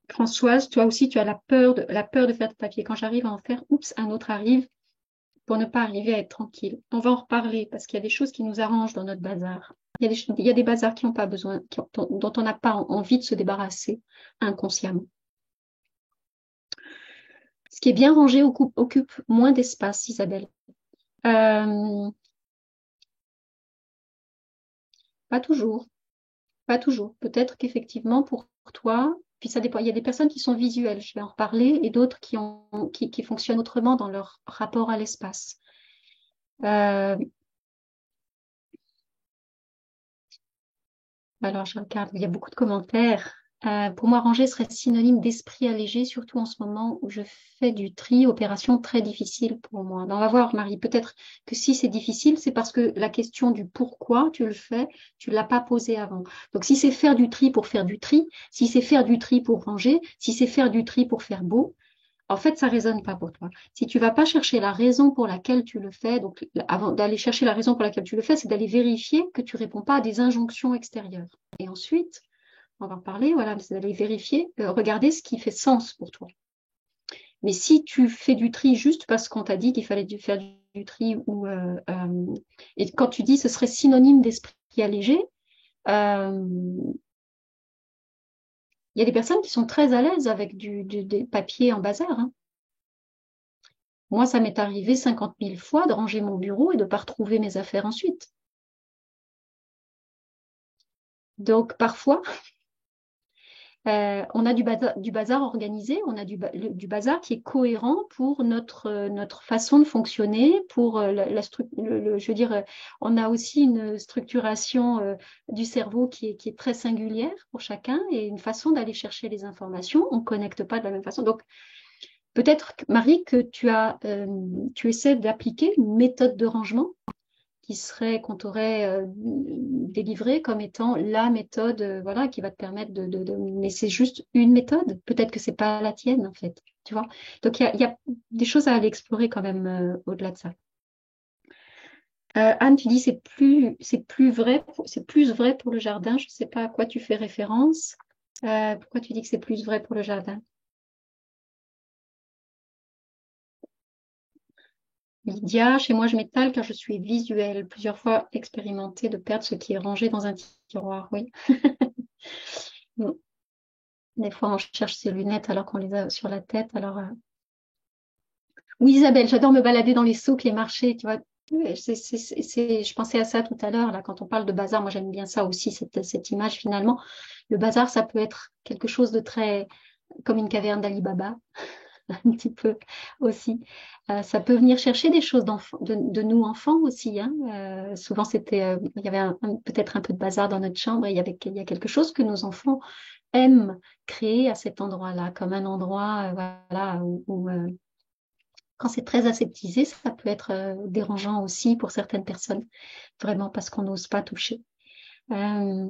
A: Françoise, toi aussi, tu as la peur de faire de papier. Quand j'arrive à en faire, oups, un autre arrive pour ne pas arriver à être tranquille. On va en reparler parce qu'il y a des choses qui nous arrangent dans notre bazar. Il y a des bazars qui n'ont pas besoin, dont on n'a pas envie de se débarrasser inconsciemment. Ce qui est bien rangé occupe moins d'espace, Isabelle. Euh, Pas toujours. Pas toujours. Peut-être qu'effectivement, pour toi, puis ça dépend. Il y a des personnes qui sont visuelles, je vais en reparler, et d'autres qui fonctionnent autrement dans leur rapport à l'espace. Alors, je regarde, il y a beaucoup de commentaires. Pour moi, ranger serait synonyme d'esprit allégé, surtout en ce moment où je fais du tri, opération très difficile pour moi. Ben, on va voir, Marie, peut-être que si c'est difficile, c'est parce que la question du pourquoi tu le fais, tu ne l'as pas posée avant. Donc, si c'est faire du tri pour faire du tri, si c'est faire du tri pour ranger, si c'est faire du tri pour faire beau, en fait, ça résonne pas pour toi. Si tu vas pas chercher la raison pour laquelle tu le fais, donc avant d'aller chercher la raison pour laquelle tu le fais, c'est d'aller vérifier que tu réponds pas à des injonctions extérieures. Et ensuite, on va en parler, voilà, c'est d'aller vérifier, regarder ce qui fait sens pour toi. Mais si tu fais du tri juste parce qu'on t'a dit qu'il fallait faire du tri, et quand tu dis ce serait synonyme d'esprit allégé, euh, il y a des personnes qui sont très à l'aise avec des papiers en bazar. Hein. Moi, ça m'est arrivé 50 000 fois de ranger mon bureau et de ne pas retrouver mes affaires ensuite. Donc, parfois, on a du bazar organisé, on a du bazar qui est cohérent pour notre façon de fonctionner, pour je veux dire, on a aussi une structuration du cerveau qui est très singulière pour chacun et une façon d'aller chercher les informations. On ne connecte pas de la même façon. Donc, peut-être, Marie, que tu essaies d'appliquer une méthode de rangement qu'on t'aurait délivrée comme étant la méthode voilà, qui va te permettre Mais c'est juste une méthode. Peut-être que c'est pas la tienne, en fait. Tu vois? Donc, il y a des choses à aller explorer quand même au-delà de ça. Anne, tu dis c'est plus vrai pour le jardin. Je ne sais pas à quoi tu fais référence. Pourquoi tu dis que c'est plus vrai pour le jardin? Lydia, chez moi, je m'étale car je suis visuelle. Plusieurs fois expérimenté de perdre ce qui est rangé dans un tiroir. Oui. Bon. Des fois, on cherche ses lunettes alors qu'on les a sur la tête. Alors, oui, Isabelle, j'adore me balader dans les souks, les marchés. Tu vois, je pensais à ça tout à l'heure là, quand on parle de bazar. Moi, j'aime bien ça aussi, cette image finalement. Le bazar, ça peut être quelque chose de très comme une caverne d'Ali Baba. Un petit peu aussi. Ça peut venir chercher des choses de nous enfants aussi. Hein. Souvent, il y avait peut-être un peu de bazar dans notre chambre et il y a quelque chose que nos enfants aiment créer à cet endroit-là, comme un endroit voilà, Quand c'est très aseptisé, ça peut être dérangeant aussi pour certaines personnes, vraiment parce qu'on n'ose pas toucher. Euh,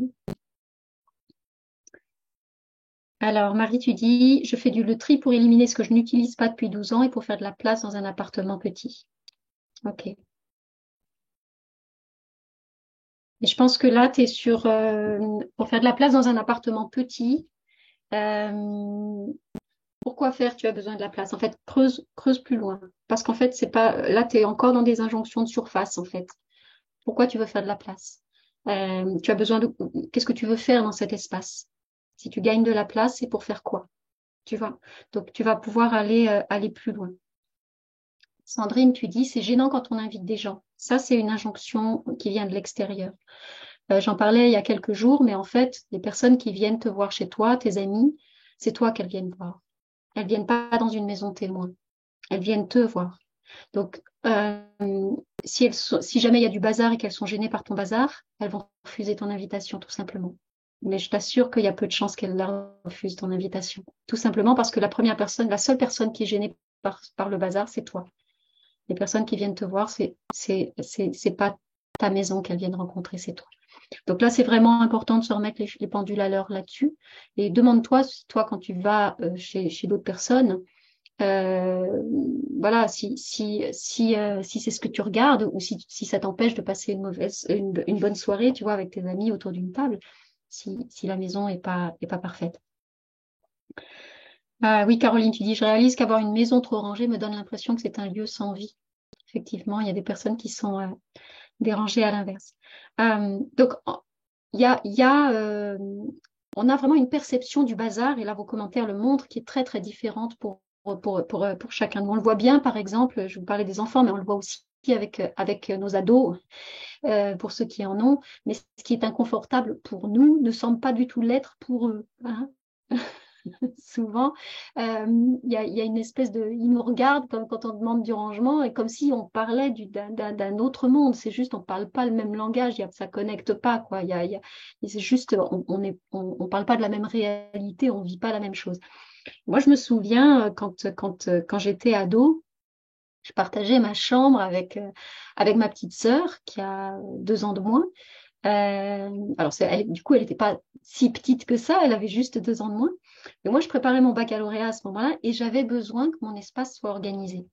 A: alors, Marie, tu dis, je fais le tri pour éliminer ce que je n'utilise pas depuis 12 ans et pour faire de la place dans un appartement petit. Ok. Et je pense que là, tu es sur, pour faire de la place dans un appartement petit, euh, pourquoi faire? Tu as besoin de la place. En fait, creuse plus loin. Parce qu'en fait, c'est pas, là, tu es encore dans des injonctions de surface, en fait. Pourquoi tu veux faire de la place? Tu as besoin de, qu'est-ce que tu veux faire dans cet espace? Si tu gagnes de la place, c'est pour faire quoi? Tu vois? Donc, tu vas pouvoir aller plus loin. Sandrine, tu dis, c'est gênant quand on invite des gens. Ça, c'est une injonction qui vient de l'extérieur. J'en parlais il y a quelques jours, mais en fait, les personnes qui viennent te voir chez toi, tes amis, c'est toi qu'elles viennent voir. Elles viennent pas dans une maison témoin. Elles viennent te voir. Donc, si jamais il y a du bazar et qu'elles sont gênées par ton bazar, elles vont refuser ton invitation, tout simplement. Mais je t'assure qu'il y a peu de chances qu'elles la refusent, ton invitation. Tout simplement parce que la seule personne qui est gênée par le bazar, c'est toi. Les personnes qui viennent te voir, c'est pas ta maison qu'elles viennent rencontrer, c'est toi. Donc là, c'est vraiment important de se remettre les pendules à l'heure là-dessus. Et demande-toi, si toi, quand tu vas chez d'autres personnes, euh, voilà, si c'est ce que tu regardes ou si ça t'empêche de passer une bonne soirée, tu vois, avec tes amis autour d'une table, si la maison est pas parfaite. Ah oui, Caroline, tu dis, je réalise qu'avoir une maison trop rangée me donne l'impression que c'est un lieu sans vie. Effectivement, il y a des personnes qui sont dérangées à l'inverse. Donc, on a vraiment une perception du bazar, et là, vos commentaires le montrent, qui est très, très différente pour chacun de nous. On le voit bien, par exemple, je vous parlais des enfants, mais on le voit aussi avec nos ados, pour ceux qui en ont. Mais ce qui est inconfortable pour nous ne semble pas du tout l'être pour eux, hein. Souvent, il y a une espèce de... Ils nous regardent comme quand on demande du rangement et comme si on parlait d'un autre monde. C'est juste, on ne parle pas le même langage, ça ne connecte pas, quoi. C'est juste, on parle pas de la même réalité, on ne vit pas la même chose. Moi, je me souviens, quand j'étais ado, je partageais ma chambre avec ma petite sœur qui a 2 ans de moins. Alors, du coup, elle n'était pas si petite que ça, elle avait juste 2 ans de moins. Mais moi, je préparais mon baccalauréat à ce moment-là et j'avais besoin que mon espace soit organisé.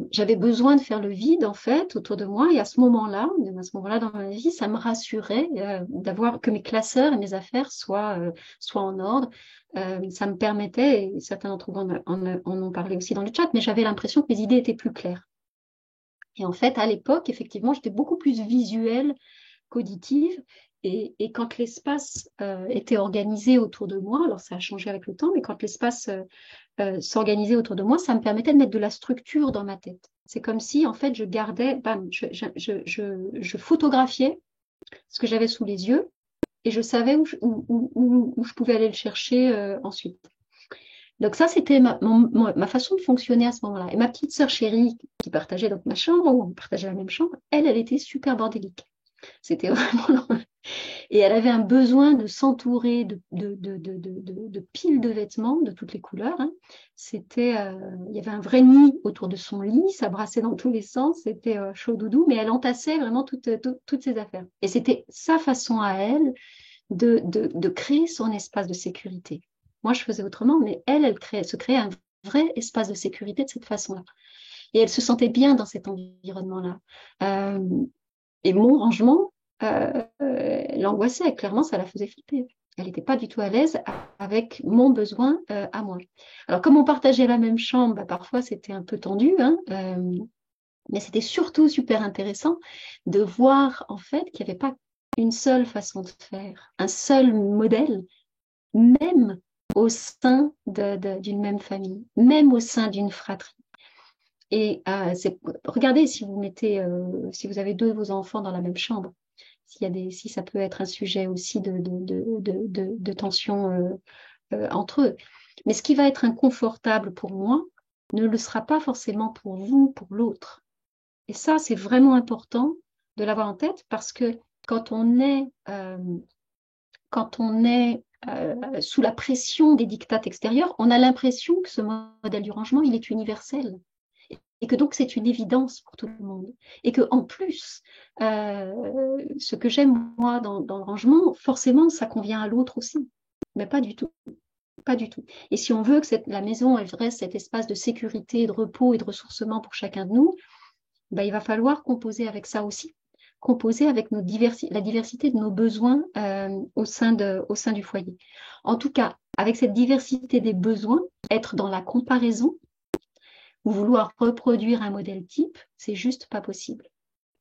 A: J'avais besoin de faire le vide, en fait, autour de moi. Et à ce moment-là dans ma vie, ça me rassurait d'avoir que mes classeurs et mes affaires soient en ordre. Ça me permettait, et certains d'entre vous en ont parlé aussi dans le chat, mais j'avais l'impression que mes idées étaient plus claires. Et en fait, à l'époque, effectivement, j'étais beaucoup plus visuelle qu'auditive. Et quand l'espace était organisé autour de moi, alors ça a changé avec le temps, mais quand l'espace s'organisait autour de moi, ça me permettait de mettre de la structure dans ma tête. C'est comme si, en fait, je gardais, bam, je photographiais ce que j'avais sous les yeux et je savais où je pouvais aller le chercher ensuite. Donc ça, c'était ma façon de fonctionner à ce moment-là. Et ma petite sœur chérie, qui partageait donc ma chambre, où on partageait la même chambre, elle était super bordélique. C'était vraiment... Et elle avait un besoin de s'entourer de piles de vêtements de toutes les couleurs, hein. Il y avait un vrai nid autour de son lit, ça brassait dans tous les sens, c'était chaud doudou, mais elle entassait vraiment toutes ses affaires. Et c'était sa façon à elle de créer son espace de sécurité. Moi, je faisais autrement, mais se créait un vrai espace de sécurité de cette façon-là. Et elle se sentait bien dans cet environnement-là. Et mon rangement l'angoissait. Clairement, ça la faisait flipper. Elle n'était pas du tout à l'aise avec mon besoin à moi. Alors, comme on partageait la même chambre, bah, parfois c'était un peu tendu, hein, mais c'était surtout super intéressant de voir en fait qu'il n'y avait pas une seule façon de faire, un seul modèle, même au sein d'une même famille, même au sein d'une fratrie. Et regardez si vous avez 2 de vos enfants dans la même chambre, si ça peut être un sujet aussi de tension entre eux. Mais ce qui va être inconfortable pour moi ne le sera pas forcément pour vous, pour l'autre. Et ça, c'est vraiment important de l'avoir en tête parce que quand on est sous la pression des dictats extérieurs, on a l'impression que ce modèle du rangement, il est universel. et que donc c'est une évidence pour tout le monde. Et que en plus, ce que j'aime moi dans le rangement, forcément, ça convient à l'autre aussi. Mais pas du tout. Pas du tout. Et si on veut que la maison elle reste cet espace de sécurité, de repos et de ressourcement pour chacun de nous, ben, il va falloir composer avec ça aussi. Composer avec la diversité de nos besoins au sein du foyer. En tout cas, avec cette diversité des besoins, être dans la comparaison ou vouloir reproduire un modèle type, c'est juste pas possible.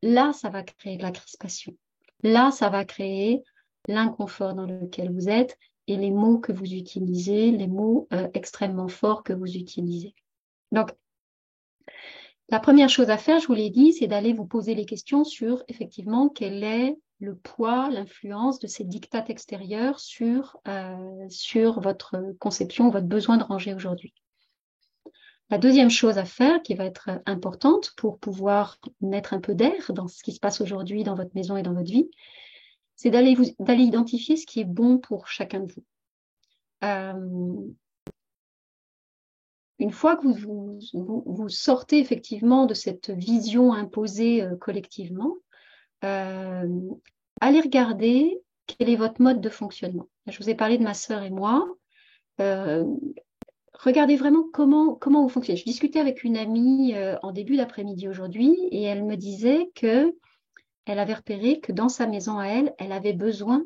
A: Là, ça va créer de la crispation. Là, ça va créer l'inconfort dans lequel vous êtes et les mots que vous utilisez, les mots extrêmement forts que vous utilisez. Donc, la première chose à faire, je vous l'ai dit, c'est d'aller vous poser les questions sur, effectivement, quel est le poids, l'influence de ces dictats extérieurs sur votre conception, votre besoin de ranger aujourd'hui. La deuxième chose à faire, qui va être importante pour pouvoir mettre un peu d'air dans ce qui se passe aujourd'hui dans votre maison et dans votre vie, c'est d'aller identifier ce qui est bon pour chacun de vous. Une fois que vous sortez effectivement de cette vision imposée collectivement, allez regarder quel est votre mode de fonctionnement. Je vous ai parlé de ma sœur et moi. Regardez vraiment comment vous fonctionnez. Je discutais avec une amie en début d'après-midi aujourd'hui et elle me disait que elle avait repéré que dans sa maison à elle, elle avait besoin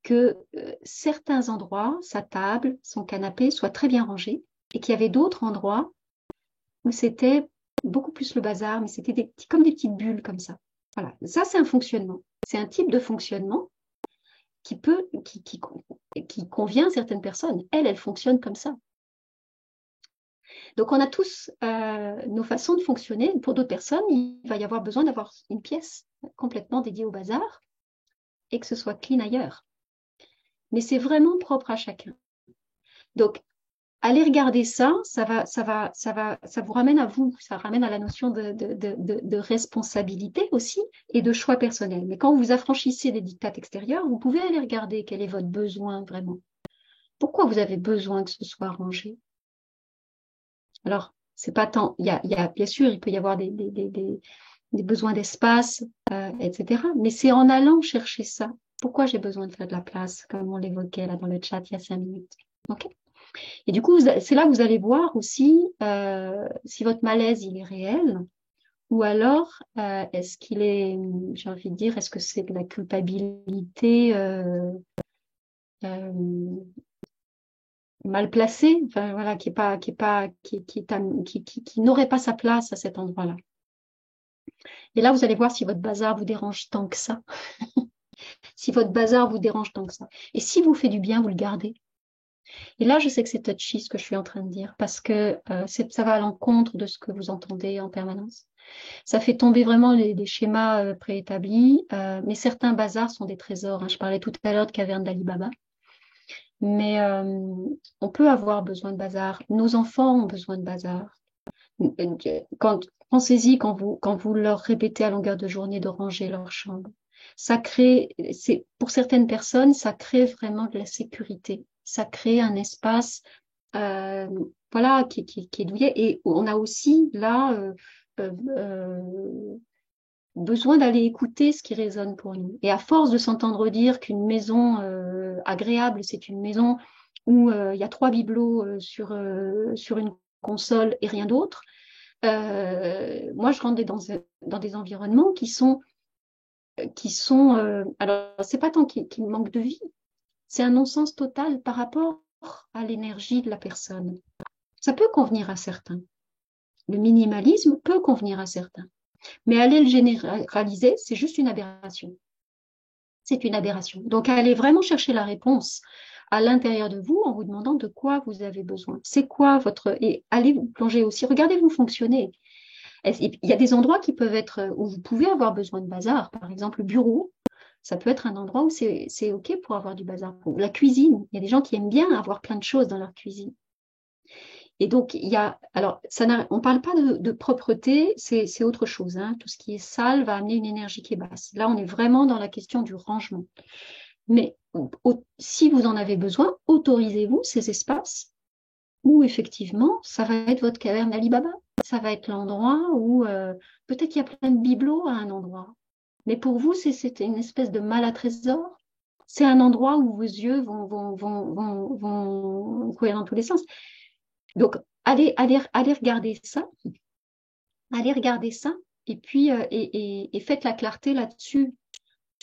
A: que certains endroits, sa table, son canapé, soient très bien rangés et qu'il y avait d'autres endroits où c'était beaucoup plus le bazar, mais c'était comme des petites bulles comme ça. Voilà, ça c'est un fonctionnement. C'est un type de fonctionnement qui convient à certaines personnes. Elle fonctionne comme ça. Donc on a tous nos façons de fonctionner. Pour d'autres personnes, il va y avoir besoin d'avoir une pièce complètement dédiée au bazar et que ce soit clean ailleurs. Mais c'est vraiment propre à chacun. Donc, allez regarder ça vous ramène à vous, ça ramène à la notion de responsabilité aussi et de choix personnel. Mais quand vous affranchissez des dictats extérieurs, vous pouvez aller regarder quel est votre besoin vraiment. Pourquoi vous avez besoin que ce soit rangé? Alors, c'est pas tant, il y a bien sûr, il peut y avoir des besoins d'espace, etc. Mais c'est en allant chercher ça. Pourquoi j'ai besoin de faire de la place, comme on l'évoquait là dans le chat il y a 5 minutes. OK? Et du coup, c'est là que vous allez voir aussi si votre malaise, il est réel ou alors est-ce qu'il est, j'ai envie de dire, est-ce que c'est de la culpabilité mal placée, enfin, voilà, qui n'aurait pas sa place à cet endroit-là. Et là, vous allez voir si votre bazar vous dérange tant que ça. Si votre bazar vous dérange tant que ça. Et si vous fait du bien, vous le gardez. Et là, je sais que c'est touchy ce que je suis en train de dire parce que ça va à l'encontre de ce que vous entendez en permanence. Ça fait tomber vraiment des schémas préétablis, mais certains bazars sont des trésors. Hein. Je parlais tout à l'heure de caverne d'Ali Baba. Mais on peut avoir besoin de bazar. Nos enfants ont besoin de bazar. Pensez-y quand vous leur répétez à longueur de journée de ranger leur chambre. Ça crée, pour certaines personnes, ça crée vraiment de la sécurité. Ça crée un espace voilà, qui est douillet. Et on a aussi là besoin d'aller écouter ce qui résonne pour nous. Et à force de s'entendre dire qu'une maison agréable, c'est une maison où il y a 3 bibelots sur une console et rien d'autre, moi je rentre dans des environnements qui sont alors c'est pas tant qu'il manque de vie, c'est un non-sens total par rapport à l'énergie de la personne. Ça peut convenir à certains. Le minimalisme peut convenir à certains. Mais aller le généraliser, c'est juste une aberration. C'est une aberration. Donc, allez vraiment chercher la réponse à l'intérieur de vous en vous demandant de quoi vous avez besoin. C'est quoi votre... Et allez vous plonger aussi. Regardez-vous fonctionner. Il y a des endroits qui peuvent être où vous pouvez avoir besoin de bazar. Par exemple, le bureau, ça peut être un endroit où c'est OK pour avoir du bazar. La cuisine, il y a des gens qui aiment bien avoir plein de choses dans leur cuisine. Et donc, alors, on ne parle pas de propreté, c'est autre chose. Hein. Tout ce qui est sale va amener une énergie qui est basse. Là, on est vraiment dans la question du rangement. Mais si vous en avez besoin, autorisez-vous ces espaces où, effectivement, ça va être votre caverne d'Ali Baba. ça va être l'endroit où peut-être il y a plein de bibelots à un endroit. Mais pour vous, c'est une espèce de mal à trésor. C'est un endroit où vos yeux vont courir dans tous les sens. Donc, allez regarder ça. Allez regarder ça. Et puis, et faites la clarté là-dessus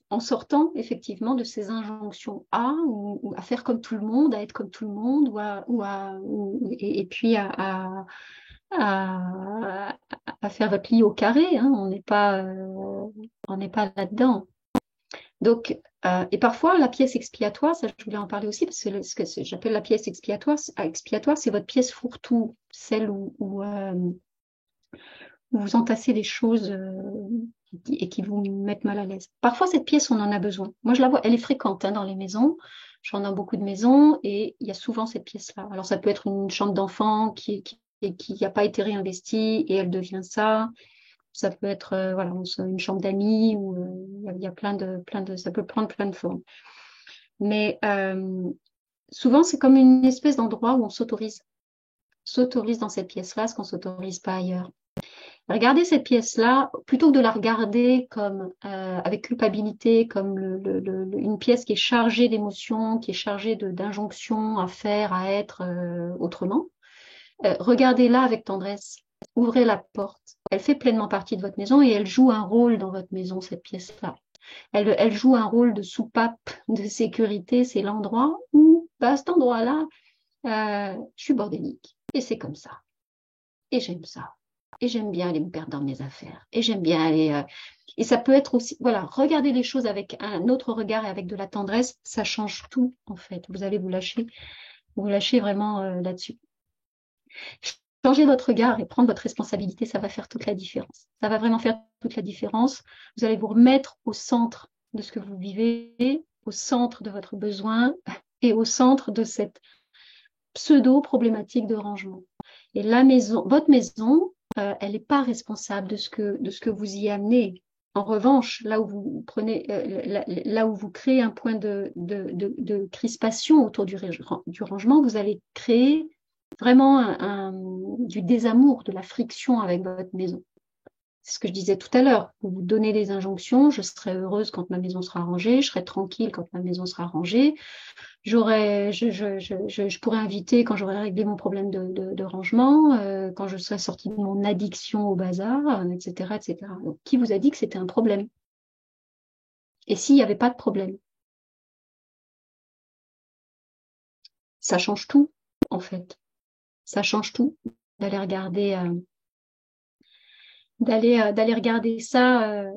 A: en sortant effectivement de ces injonctions ou à faire comme tout le monde, à être comme tout le monde, et puis à, à faire votre lit au carré. Hein. On n'est pas là-dedans. Donc, et parfois, la pièce expiatoire, ça je voulais en parler aussi, parce que ce que j'appelle la pièce expiatoire, c'est votre pièce fourre-tout, celle où vous entassez des choses et qui vous mettent mal à l'aise. Parfois, cette pièce, on en a besoin. Moi, je la vois, elle est fréquente hein, dans les maisons. J'en ai beaucoup de maisons et il y a souvent cette pièce-là. Alors, ça peut être une chambre d'enfant qui n'a pas été réinvestie et elle devient ça. Ça peut être voilà, une chambre d'amis où il y a ça peut prendre plein de formes. Mais souvent, c'est comme une espèce d'endroit où on s'autorise dans cette pièce-là, ce qu'on s'autorise pas ailleurs. Regardez cette pièce-là, plutôt que de la regarder comme avec culpabilité, comme une pièce qui est chargée d'émotions, qui est chargée d'injonctions à faire, à être autrement, regardez-la avec tendresse. Ouvrez la porte. Elle fait pleinement partie de votre maison et elle joue un rôle dans votre maison, cette pièce-là. Elle joue un rôle de soupape de sécurité. C'est l'endroit où, bah, à cet endroit-là, je suis bordélique. Et c'est comme ça. Et j'aime ça. Et j'aime bien aller me perdre dans mes affaires. Et j'aime bien aller. Et ça peut être aussi, voilà, regarder les choses avec un autre regard et avec de la tendresse, ça change tout, en fait. Vous allez vous lâcher vraiment là-dessus. Changer votre regard et prendre votre responsabilité, ça va faire toute la différence. Ça va vraiment faire toute la différence. Vous allez vous remettre au centre de ce que vous vivez, au centre de votre besoin et au centre de cette pseudo-problématique de rangement. Et votre maison, elle n'est pas responsable de ce que vous y amenez. En revanche, là où vous prenez, là où vous créez un point de crispation autour du rangement, vous allez créer vraiment du désamour, de la friction avec votre maison. C'est ce que je disais tout à l'heure. Vous vous donnez des injonctions. Je serai heureuse quand ma maison sera rangée. Je serai tranquille quand ma maison sera rangée. Je pourrais inviter quand j'aurai réglé mon problème de rangement, quand je serai sortie de mon addiction au bazar, etc., etc. Donc, qui vous a dit que c'était un problème? Et s'il n'y avait pas de problème? Ça change tout, en fait. Ça change tout d'aller regarder, d'aller regarder ça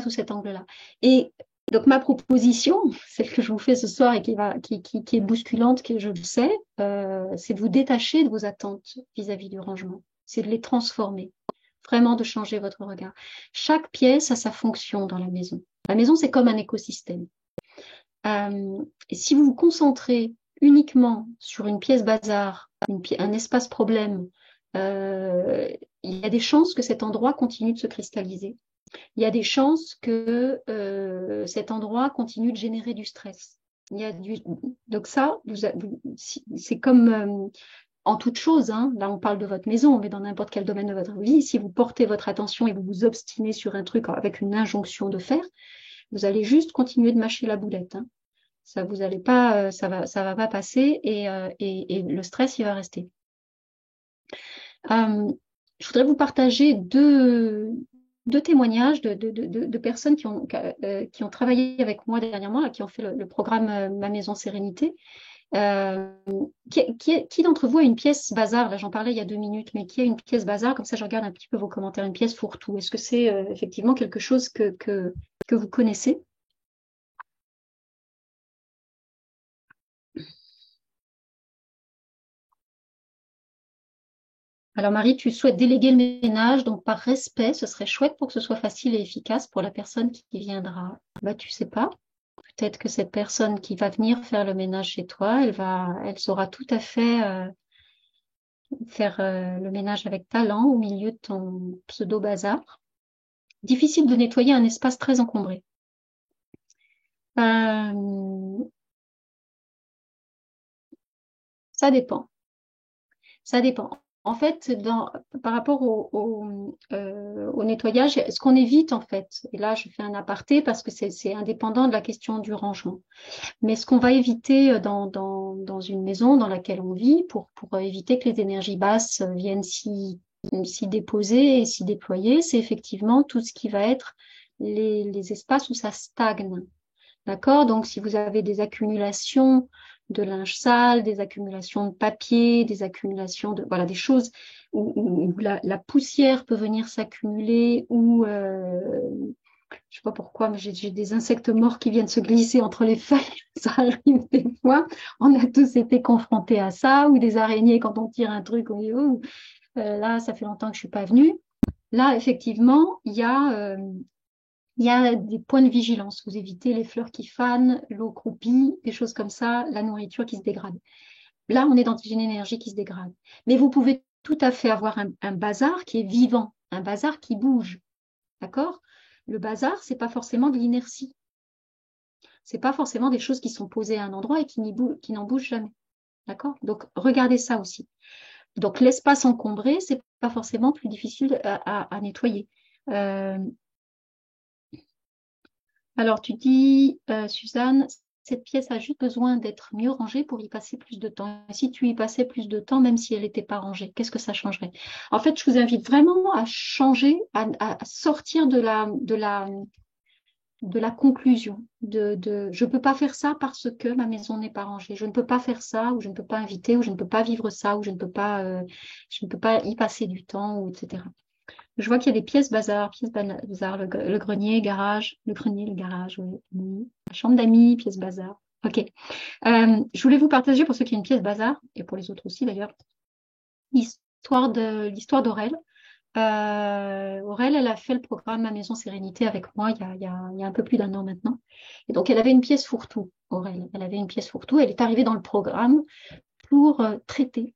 A: sous cet angle-là. Et donc ma proposition, celle que je vous fais ce soir et qui est bousculante, que je le sais, c'est de vous détacher de vos attentes vis-à-vis du rangement. C'est de les transformer, vraiment de changer votre regard. Chaque pièce a sa fonction dans la maison. La maison, c'est comme un écosystème. Et si vous vous concentrez uniquement sur une pièce bazar, un espace problème, il y a des chances que cet endroit continue de se cristalliser. Il y a des chances que cet endroit continue de générer du stress. Donc ça, c'est comme en toute chose, hein. Là on parle de votre maison, mais dans n'importe quel domaine de votre vie, si vous portez votre attention et vous vous obstinez sur un truc avec une injonction de faire, vous allez juste continuer de mâcher la boulette. Hein. Ça vous allez pas, ça va pas passer et le stress il va rester. Je voudrais vous partager deux témoignages de personnes qui ont travaillé avec moi dernièrement, là, qui ont fait le programme Ma Maison Sérénité. Euh, qui d'entre vous a une pièce bazar? Là, j'en parlais il y a 2 minutes, mais qui a une pièce bazar? Comme ça, je regarde un petit peu vos commentaires. Une pièce fourre-tout. Est-ce que c'est effectivement quelque chose que vous connaissez? Alors Marie, tu souhaites déléguer le ménage, donc par respect, ce serait chouette pour que ce soit facile et efficace pour la personne qui viendra. Bah, tu sais pas. Peut-être que cette personne qui va venir faire le ménage chez toi, elle saura tout à fait faire le ménage avec talent au milieu de ton pseudo-bazar. Difficile de nettoyer un espace très encombré. Euh, Ça dépend. Ça dépend. en fait, par rapport au nettoyage, ce qu'on évite, en fait, et là, je fais un aparté parce que c'est indépendant de la question du rangement. Mais ce qu'on va éviter dans une maison dans laquelle on vit pour éviter que les énergies basses viennent s'y déposer et s'y déployer, c'est effectivement tout ce qui va être les espaces où ça stagne. D'accord? Donc, si vous avez des accumulations de linge sale, des accumulations de papier, des accumulations de, voilà, des choses où la poussière peut venir s'accumuler, ou je sais pas pourquoi, mais j'ai des insectes morts qui viennent se glisser entre les feuilles. Ça arrive des fois. On a tous été confrontés à ça, ou des araignées quand on tire un truc, on dit, oh, là, ça fait longtemps que je suis pas venue. Là, effectivement, il y a des points de vigilance. Vous évitez les fleurs qui fanent, l'eau croupie, des choses comme ça, la nourriture qui se dégrade. Là, on est dans une énergie qui se dégrade. Mais vous pouvez tout à fait avoir un bazar qui est vivant, un bazar qui bouge. D'accord? Le bazar, c'est pas forcément de l'inertie. C'est pas forcément des choses qui sont posées à un endroit et qui n'en bougent jamais. D'accord? Donc, regardez ça aussi. Donc, l'espace encombré, c'est pas forcément plus difficile à nettoyer. Euh, Alors, tu dis, Suzanne, cette pièce a juste besoin d'être mieux rangée pour y passer plus de temps. Et si tu y passais plus de temps, même si elle n'était pas rangée, qu'est-ce que ça changerait? En fait, je vous invite vraiment à changer, à sortir de la conclusion. Je ne peux pas faire ça parce que ma maison n'est pas rangée. Je ne peux pas faire ça, ou je ne peux pas inviter, ou je ne peux pas vivre ça, ou je ne peux pas y passer du temps, ou etc. Je vois qu'il y a des pièces bazar, le grenier, garage, le grenier, le garage, oui. La chambre d'amis, pièce bazar. Ok. Je voulais vous partager, pour ceux qui ont une pièce bazar, et pour les autres aussi d'ailleurs, l'histoire d'Aurel. Aurel, elle a fait le programme Ma Maison Sérénité avec moi il y a un peu plus d'un an maintenant. Et donc, elle avait une pièce fourre-tout, Aurel. Elle avait une pièce fourre-tout. Elle est arrivée dans le programme pour traiter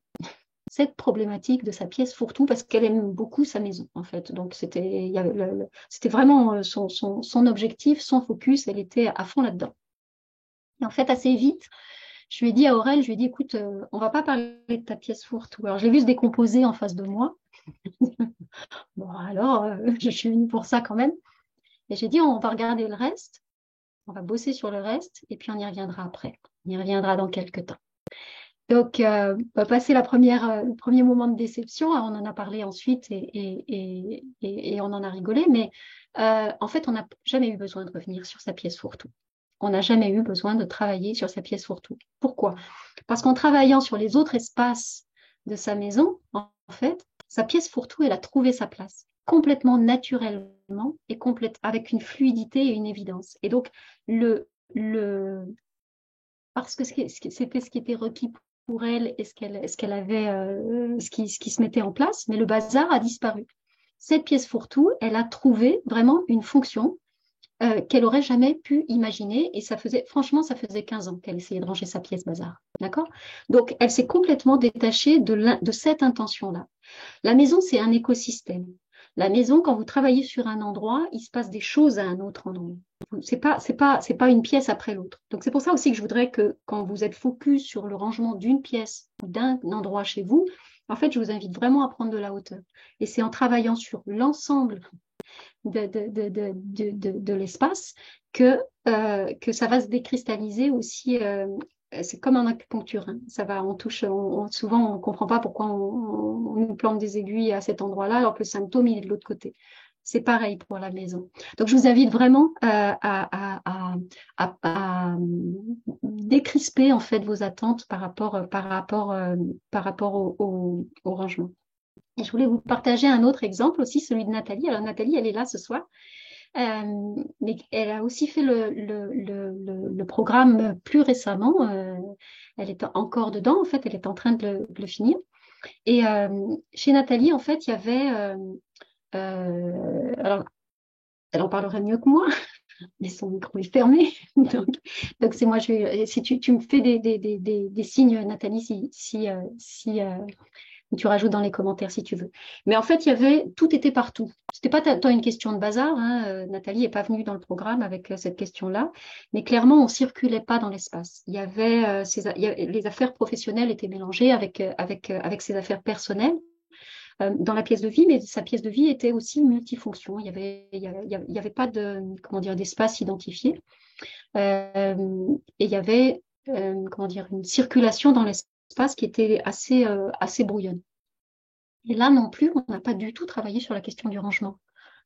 A: cette problématique de sa pièce fourre-tout parce qu'elle aime beaucoup sa maison, en fait. Donc, c'était vraiment son objectif, son focus. Elle était à fond là-dedans. Et en fait, assez vite, je lui ai dit à Aurel, je lui ai dit, écoute, on va pas parler de ta pièce fourre-tout. Alors, je l'ai vu se décomposer en face de moi. Bon, alors, je suis venue pour ça quand même. Et j'ai dit, on va regarder le reste, on va bosser sur le reste, et puis on y reviendra après. On y reviendra dans quelques temps. Donc, passer le premier moment de déception, hein, on en a parlé ensuite et on en a rigolé, mais en fait, on n'a jamais eu besoin de revenir sur sa pièce fourre-tout. On n'a jamais eu besoin de travailler sur sa pièce fourre-tout. Pourquoi? Parce qu'en travaillant sur les autres espaces de sa maison, en fait, sa pièce fourre-tout, elle a trouvé sa place complètement naturellement et avec une fluidité et une évidence. Et donc, parce que c'était ce qui était requis pour elle et ce qu'elle avait, ce qui se mettait en place, mais le bazar a disparu. Cette pièce fourre-tout, elle a trouvé vraiment une fonction qu'elle aurait jamais pu imaginer. Et franchement, ça faisait 15 ans qu'elle essayait de ranger sa pièce bazar. D'accord? Donc, elle s'est complètement détachée de cette intention-là. La maison, c'est un écosystème. La maison, quand vous travaillez sur un endroit, il se passe des choses à un autre endroit. C'est pas une pièce après l'autre. Donc, c'est pour ça aussi que je voudrais que quand vous êtes focus sur le rangement d'une pièce ou d'un endroit chez vous, en fait, je vous invite vraiment à prendre de la hauteur. Et c'est en travaillant sur l'ensemble de l'espace que ça va se décristalliser aussi. C'est comme en acupuncture, hein. Ça va, on touche, souvent on ne comprend pas pourquoi on nous plante des aiguilles à cet endroit-là alors que le symptôme il est de l'autre côté. C'est pareil pour la maison. Donc je vous invite vraiment à décrisper en fait vos attentes par rapport au rangement. Et je voulais vous partager un autre exemple aussi, celui de Nathalie. Alors Nathalie, elle est là ce soir, mais elle a aussi fait le programme plus récemment. Elle est encore dedans, en fait, elle est en train de le finir. Et chez Nathalie, en fait, il y avait... alors, elle en parlerait mieux que moi, mais son micro est fermé. Donc c'est moi, si tu me fais des signes, Nathalie, si tu rajoutes dans les commentaires si tu veux. Mais en fait, tout était partout. C'était pas tant une question de bazar, hein. Nathalie n'est pas venue dans le programme avec cette question-là, mais clairement, on circulait pas dans l'espace. Il y avait les affaires professionnelles étaient mélangées avec ses affaires personnelles. dans la pièce de vie, mais sa pièce de vie était aussi multifonction. Il y avait pas de, comment dire, d'espace identifié. Et il y avait, comment dire, une circulation dans l'espace qui était assez brouillonne. Et là non plus, on n'a pas du tout travaillé sur la question du rangement.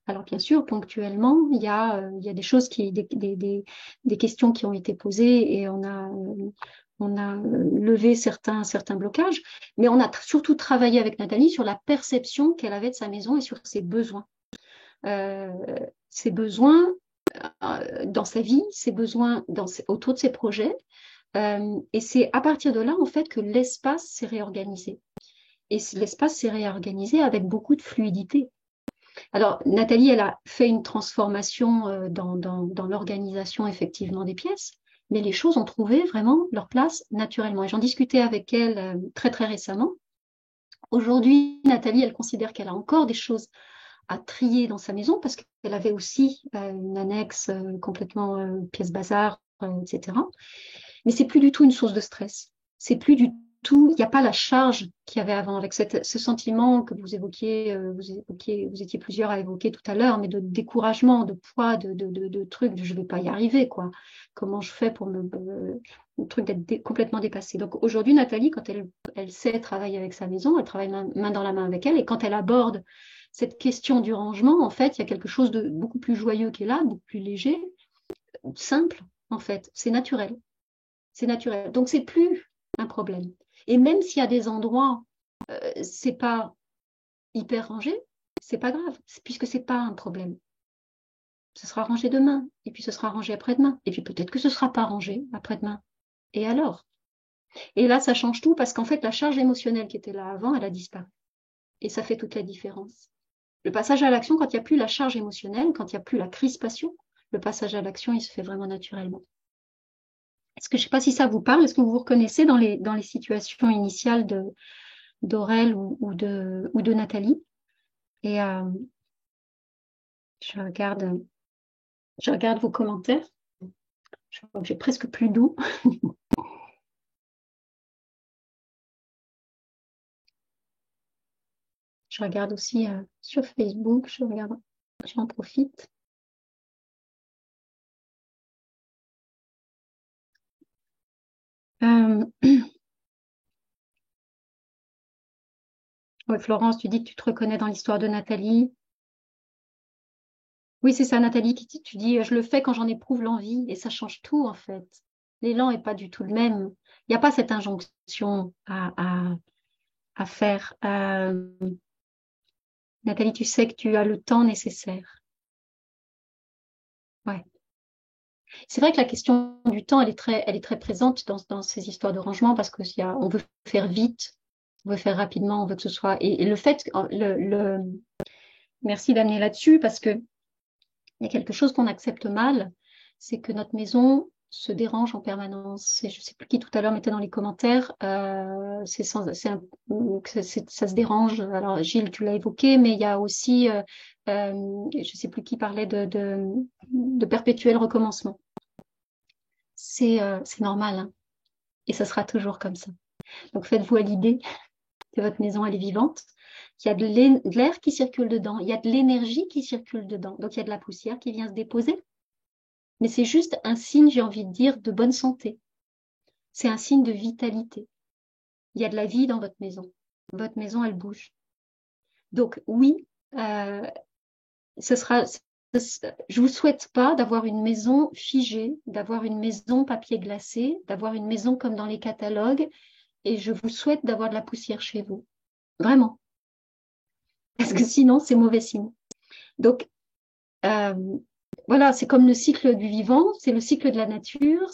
A: Alors bien sûr, ponctuellement, il y a des choses des questions qui ont été posées et on a levé certains blocages, mais on a surtout travaillé avec Nathalie sur la perception qu'elle avait de sa maison et sur ses besoins. Euh, Ses besoins dans sa vie, ses besoins autour de ses projets. Et c'est à partir de là, en fait, que l'espace s'est réorganisé. Et l'espace s'est réorganisé avec beaucoup de fluidité. Alors, Nathalie, elle a fait une transformation dans l'organisation, effectivement, des pièces, mais les choses ont trouvé vraiment leur place naturellement. Et j'en discutais avec elle très, très récemment. Aujourd'hui, Nathalie, elle considère qu'elle a encore des choses à trier dans sa maison parce qu'elle avait aussi une annexe complètement pièce bazar, etc. Mais c'est plus du tout une source de stress. C'est plus du tout, il n'y a pas la charge qu'il y avait avant avec ce sentiment que vous évoquiez, vous étiez plusieurs à évoquer tout à l'heure, mais de découragement, de poids, de trucs, de je ne vais pas y arriver, quoi. Comment je fais pour le truc d'être complètement dépassé. Donc aujourd'hui, Nathalie, quand elle sait travailler avec sa maison, elle travaille main dans la main avec elle, et quand elle aborde cette question du rangement, en fait, il y a quelque chose de beaucoup plus joyeux qui est là, beaucoup plus léger, simple, en fait, c'est naturel. C'est naturel. Donc, c'est plus un problème. Et même s'il y a des endroits, c'est pas hyper rangé, c'est pas grave, puisque c'est pas un problème. Ce sera rangé demain, et puis ce sera rangé après-demain, et puis peut-être que ce sera pas rangé après-demain. Et alors? Et là, ça change tout parce qu'en fait, la charge émotionnelle qui était là avant, elle a disparu. Et ça fait toute la différence. Le passage à l'action, quand il n'y a plus la charge émotionnelle, quand il n'y a plus la crispation, le passage à l'action, il se fait vraiment naturellement. Est-ce que je ne sais pas si ça vous parle, est-ce que vous vous reconnaissez dans les situations initiales d'Aurel ou de Nathalie? Et je je regarde vos commentaires. Je vois que j'ai presque plus d'eau. Je regarde aussi sur Facebook, j'en profite. Ouais, Florence, tu dis que tu te reconnais dans l'histoire de Nathalie. Oui, c'est ça, Nathalie, tu dis, je le fais quand j'en éprouve l'envie, et ça change tout, en fait. L'élan n'est pas du tout le même. Il n'y a pas cette injonction à faire. Nathalie, tu sais que tu as le temps nécessaire. Ouais. C'est vrai que la question du temps, elle est très présente dans ces histoires de rangement parce on veut faire vite, on veut faire rapidement, on veut que ce soit. Et le fait, merci d'amener là-dessus parce que il y a quelque chose qu'on accepte mal, c'est que notre maison se dérange en permanence. Et je ne sais plus qui tout à l'heure mettait dans les commentaires, ça se dérange. Alors Gilles, tu l'as évoqué, mais il y a aussi, je ne sais plus qui parlait de perpétuel recommencement. C'est normal, hein, et ça sera toujours comme ça. Donc faites-vous à l'idée que votre maison, elle est vivante. Il y a de l'air qui circule dedans, il y a de l'énergie qui circule dedans. Donc il y a de la poussière qui vient se déposer. Mais c'est juste un signe, j'ai envie de dire, de bonne santé. C'est un signe de vitalité. Il y a de la vie dans votre maison. Votre maison, elle bouge. Donc oui, ce sera. Je vous souhaite pas d'avoir une maison figée, d'avoir une maison papier glacé, d'avoir une maison comme dans les catalogues, et je vous souhaite d'avoir de la poussière chez vous. Vraiment. Parce que sinon, c'est mauvais signe. Donc, euh, voilà, c'est comme le cycle du vivant, c'est le cycle de la nature,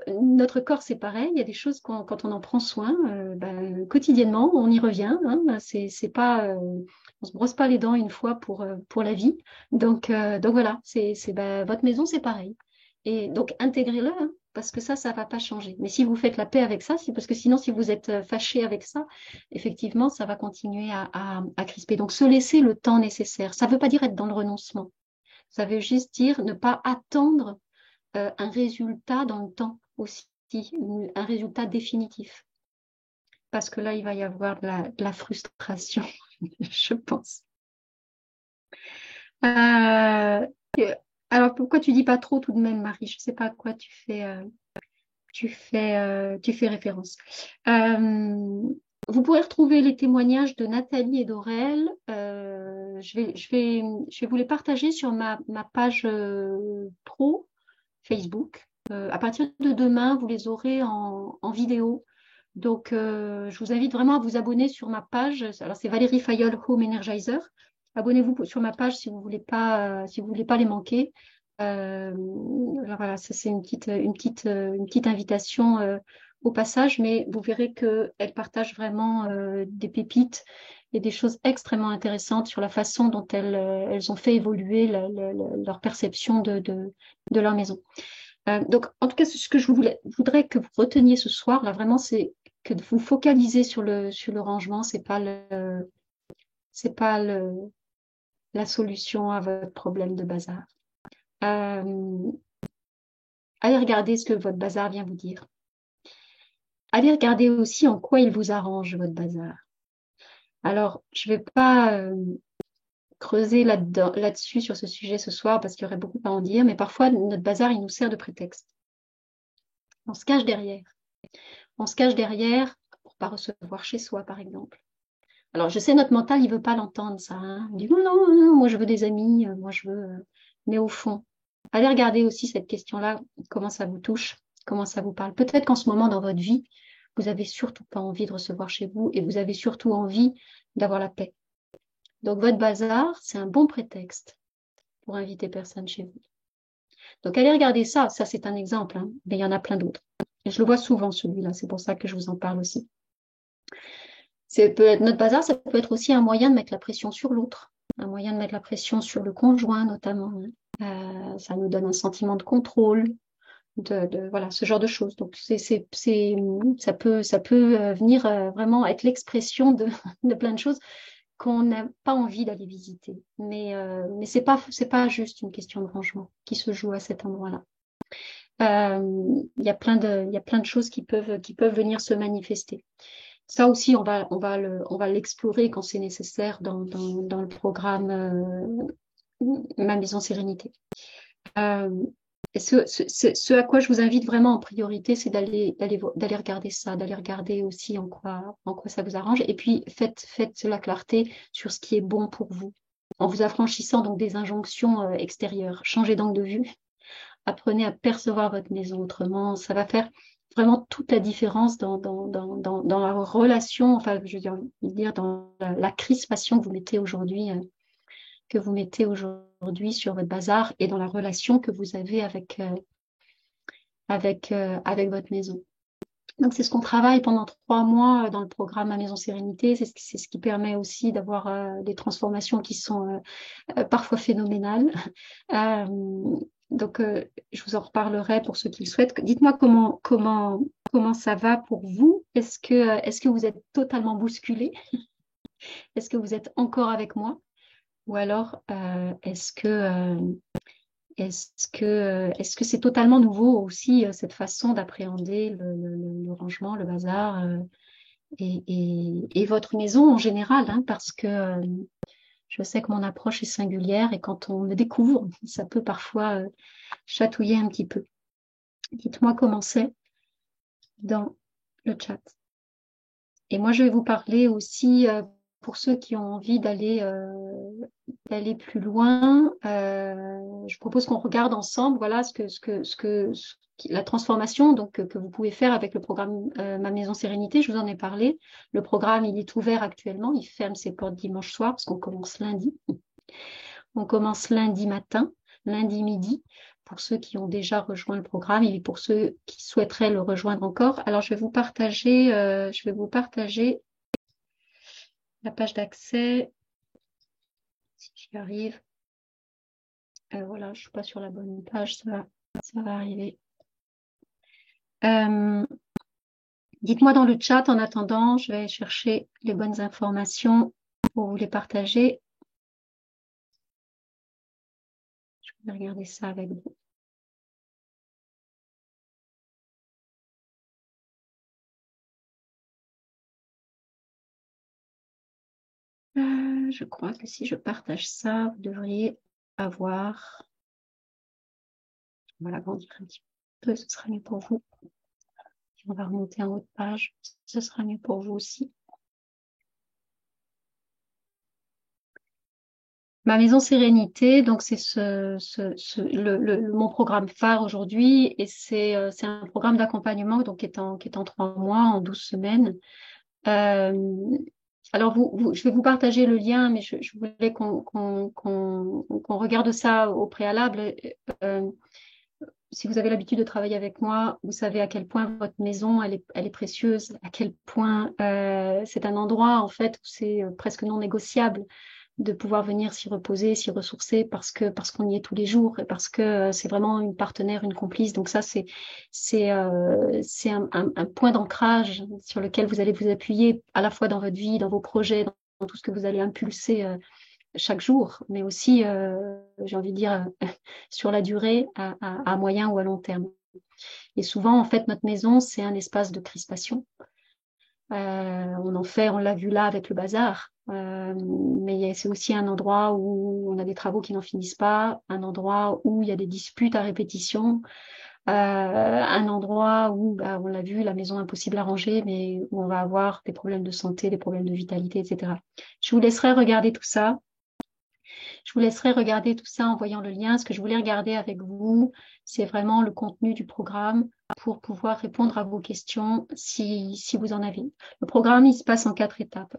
A: notre corps, c'est pareil. Il y a des choses quand on en prend soin, quotidiennement, on y revient. Hein, c'est pas, on se brosse pas les dents une fois pour la vie. Donc voilà, votre maison, c'est pareil. Et donc intégrez-le, hein, parce que ça va pas changer. Mais si vous faites la paix avec ça, c'est parce que sinon, si vous êtes fâché avec ça, effectivement, ça va continuer à crisper. Donc se laisser le temps nécessaire. Ça veut pas dire être dans le renoncement. Ça veut juste dire ne pas attendre un résultat dans le temps aussi, un résultat définitif. parce que là, il va y avoir de la frustration, je pense. Euh, euh, alors, pourquoi tu dis pas trop tout de même, Marie? Je sais pas à quoi tu fais référence. Euh, Vous pourrez retrouver les témoignages de Nathalie et d'Aurel. Je vais vous les partager sur ma page pro Facebook. À partir de demain, vous les aurez en vidéo. Donc, je vous invite vraiment à vous abonner sur ma page. Alors, c'est Valérie Fayolle, Home Energizer. Abonnez-vous sur ma page si vous voulez pas les manquer. Alors voilà, ça c'est une petite invitation au passage, mais vous verrez qu'elle partage vraiment des pépites et des choses extrêmement intéressantes sur la façon dont elles ont fait évoluer leur perception de leur maison. Donc, en tout cas, ce que voudrais que vous reteniez ce soir, là, vraiment, c'est que de vous focaliser sur le rangement, c'est pas la solution à votre problème de bazar. Euh, Allez regarder ce que votre bazar vient vous dire. Allez regarder aussi en quoi il vous arrange, votre bazar. Alors, je ne vais pas creuser là-dessus, sur ce sujet ce soir, parce qu'il y aurait beaucoup à en dire, mais parfois, notre bazar, il nous sert de prétexte. On se cache derrière. On se cache derrière pour ne pas recevoir chez soi, par exemple. Alors, je sais, notre mental, il ne veut pas l'entendre, ça. Hein. Il dit, non, non, non, moi, je veux des amis, moi, je veux... Mais au fond, allez regarder aussi cette question-là, comment ça vous touche, comment ça vous parle. Peut-être qu'en ce moment, dans votre vie, vous avez surtout pas envie de recevoir chez vous et vous avez surtout envie d'avoir la paix. Donc, votre bazar, c'est un bon prétexte pour inviter personne chez vous. Donc, allez regarder ça. Ça, c'est un exemple, hein, mais il y en a plein d'autres. Et je le vois souvent, celui-là. C'est pour ça que je vous en parle aussi. Notre bazar, ça peut être aussi un moyen de mettre la pression sur l'autre, un moyen de mettre la pression sur le conjoint notamment. Hein. Ça nous donne un sentiment de contrôle, voilà, ce genre de choses. Donc ça peut venir vraiment être l'expression de plein de choses qu'on n'a pas envie d'aller visiter. Mais c'est pas juste une question de rangement qui se joue à cet endroit-là. Il y a plein de choses qui peuvent venir se manifester. Ça aussi, on va l'explorer quand c'est nécessaire dans le programme Ma Maison Sérénité. Euh, ce à quoi je vous invite vraiment en priorité, c'est d'aller regarder ça, d'aller regarder aussi en quoi ça vous arrange. Et puis, faites la clarté sur ce qui est bon pour vous, en vous affranchissant donc des injonctions extérieures. Changez d'angle de vue, apprenez à percevoir votre maison autrement. Ça va faire vraiment toute la différence dans la relation, enfin, je veux dire dans la crispation que vous mettez aujourd'hui sur votre bazar et dans la relation que vous avez avec votre maison. Donc, c'est ce qu'on travaille pendant 3 mois dans le programme Ma Maison Sérénité. C'est ce qui permet aussi d'avoir des transformations qui sont parfois phénoménales. Euh, donc, je vous en reparlerai pour ceux qui le souhaitent. Dites-moi comment ça va pour vous. Est-ce que vous êtes totalement bousculé? Est-ce que vous êtes encore avec moi? Ou alors, est-ce que c'est totalement nouveau aussi, cette façon d'appréhender le rangement, le bazar et votre maison en général, hein, parce que je sais que mon approche est singulière et quand on me découvre, ça peut parfois chatouiller un petit peu. Dites-moi comment c'est dans le chat. Et moi, je vais vous parler aussi pour ceux qui ont envie d'aller plus loin. Je propose qu'on regarde ensemble, voilà, la transformation donc que vous pouvez faire avec le programme Ma Maison Sérénité. Je vous en ai parlé. Le programme, il est ouvert actuellement. Il ferme ses portes dimanche soir parce qu'on commence lundi. On commence lundi matin, lundi midi, pour ceux qui ont déjà rejoint le programme et pour ceux qui souhaiteraient le rejoindre encore. Alors, je vais vous partager la page d'accès, si j'y arrive. Voilà, je ne suis pas sur la bonne page, ça va arriver. Dites-moi dans le chat, en attendant, je vais chercher les bonnes informations pour vous les partager. Je vais regarder ça avec vous. Je crois que si je partage ça, vous devriez avoir... On va l'agrandir un petit peu, ce sera mieux pour vous. On va remonter en haut de page, ce sera mieux pour vous aussi. Ma maison Sérénité, donc c'est mon programme phare aujourd'hui, et c'est un programme d'accompagnement donc qui est en 3 mois, en 12 semaines. Alors je vais vous partager le lien, mais je voulais qu'on regarde ça au préalable. Euh, Si vous avez l'habitude de travailler avec moi, vous savez à quel point votre maison, elle est précieuse, à quel point c'est un endroit en fait où c'est presque non négociable de pouvoir venir s'y reposer, s'y ressourcer parce qu'on y est tous les jours et parce que c'est vraiment une partenaire, une complice. Donc ça c'est un point d'ancrage sur lequel vous allez vous appuyer à la fois dans votre vie, dans vos projets, dans tout ce que vous allez impulser chaque jour, mais aussi j'ai envie de dire sur la durée, à moyen ou à long terme. Et souvent en fait notre maison c'est un espace de crispation. On l'a vu là avec le bazar, mais c'est aussi un endroit où on a des travaux qui n'en finissent pas, un endroit où il y a des disputes à répétition, un endroit où, on l'a vu, la maison impossible à ranger, mais où on va avoir des problèmes de santé, des problèmes de vitalité, etc. Je vous laisserai regarder tout ça. Je vous laisserai regarder tout ça en voyant le lien. Ce que je voulais regarder avec vous, c'est vraiment le contenu du programme pour pouvoir répondre à vos questions si vous en avez. Le programme, il se passe en 4 étapes.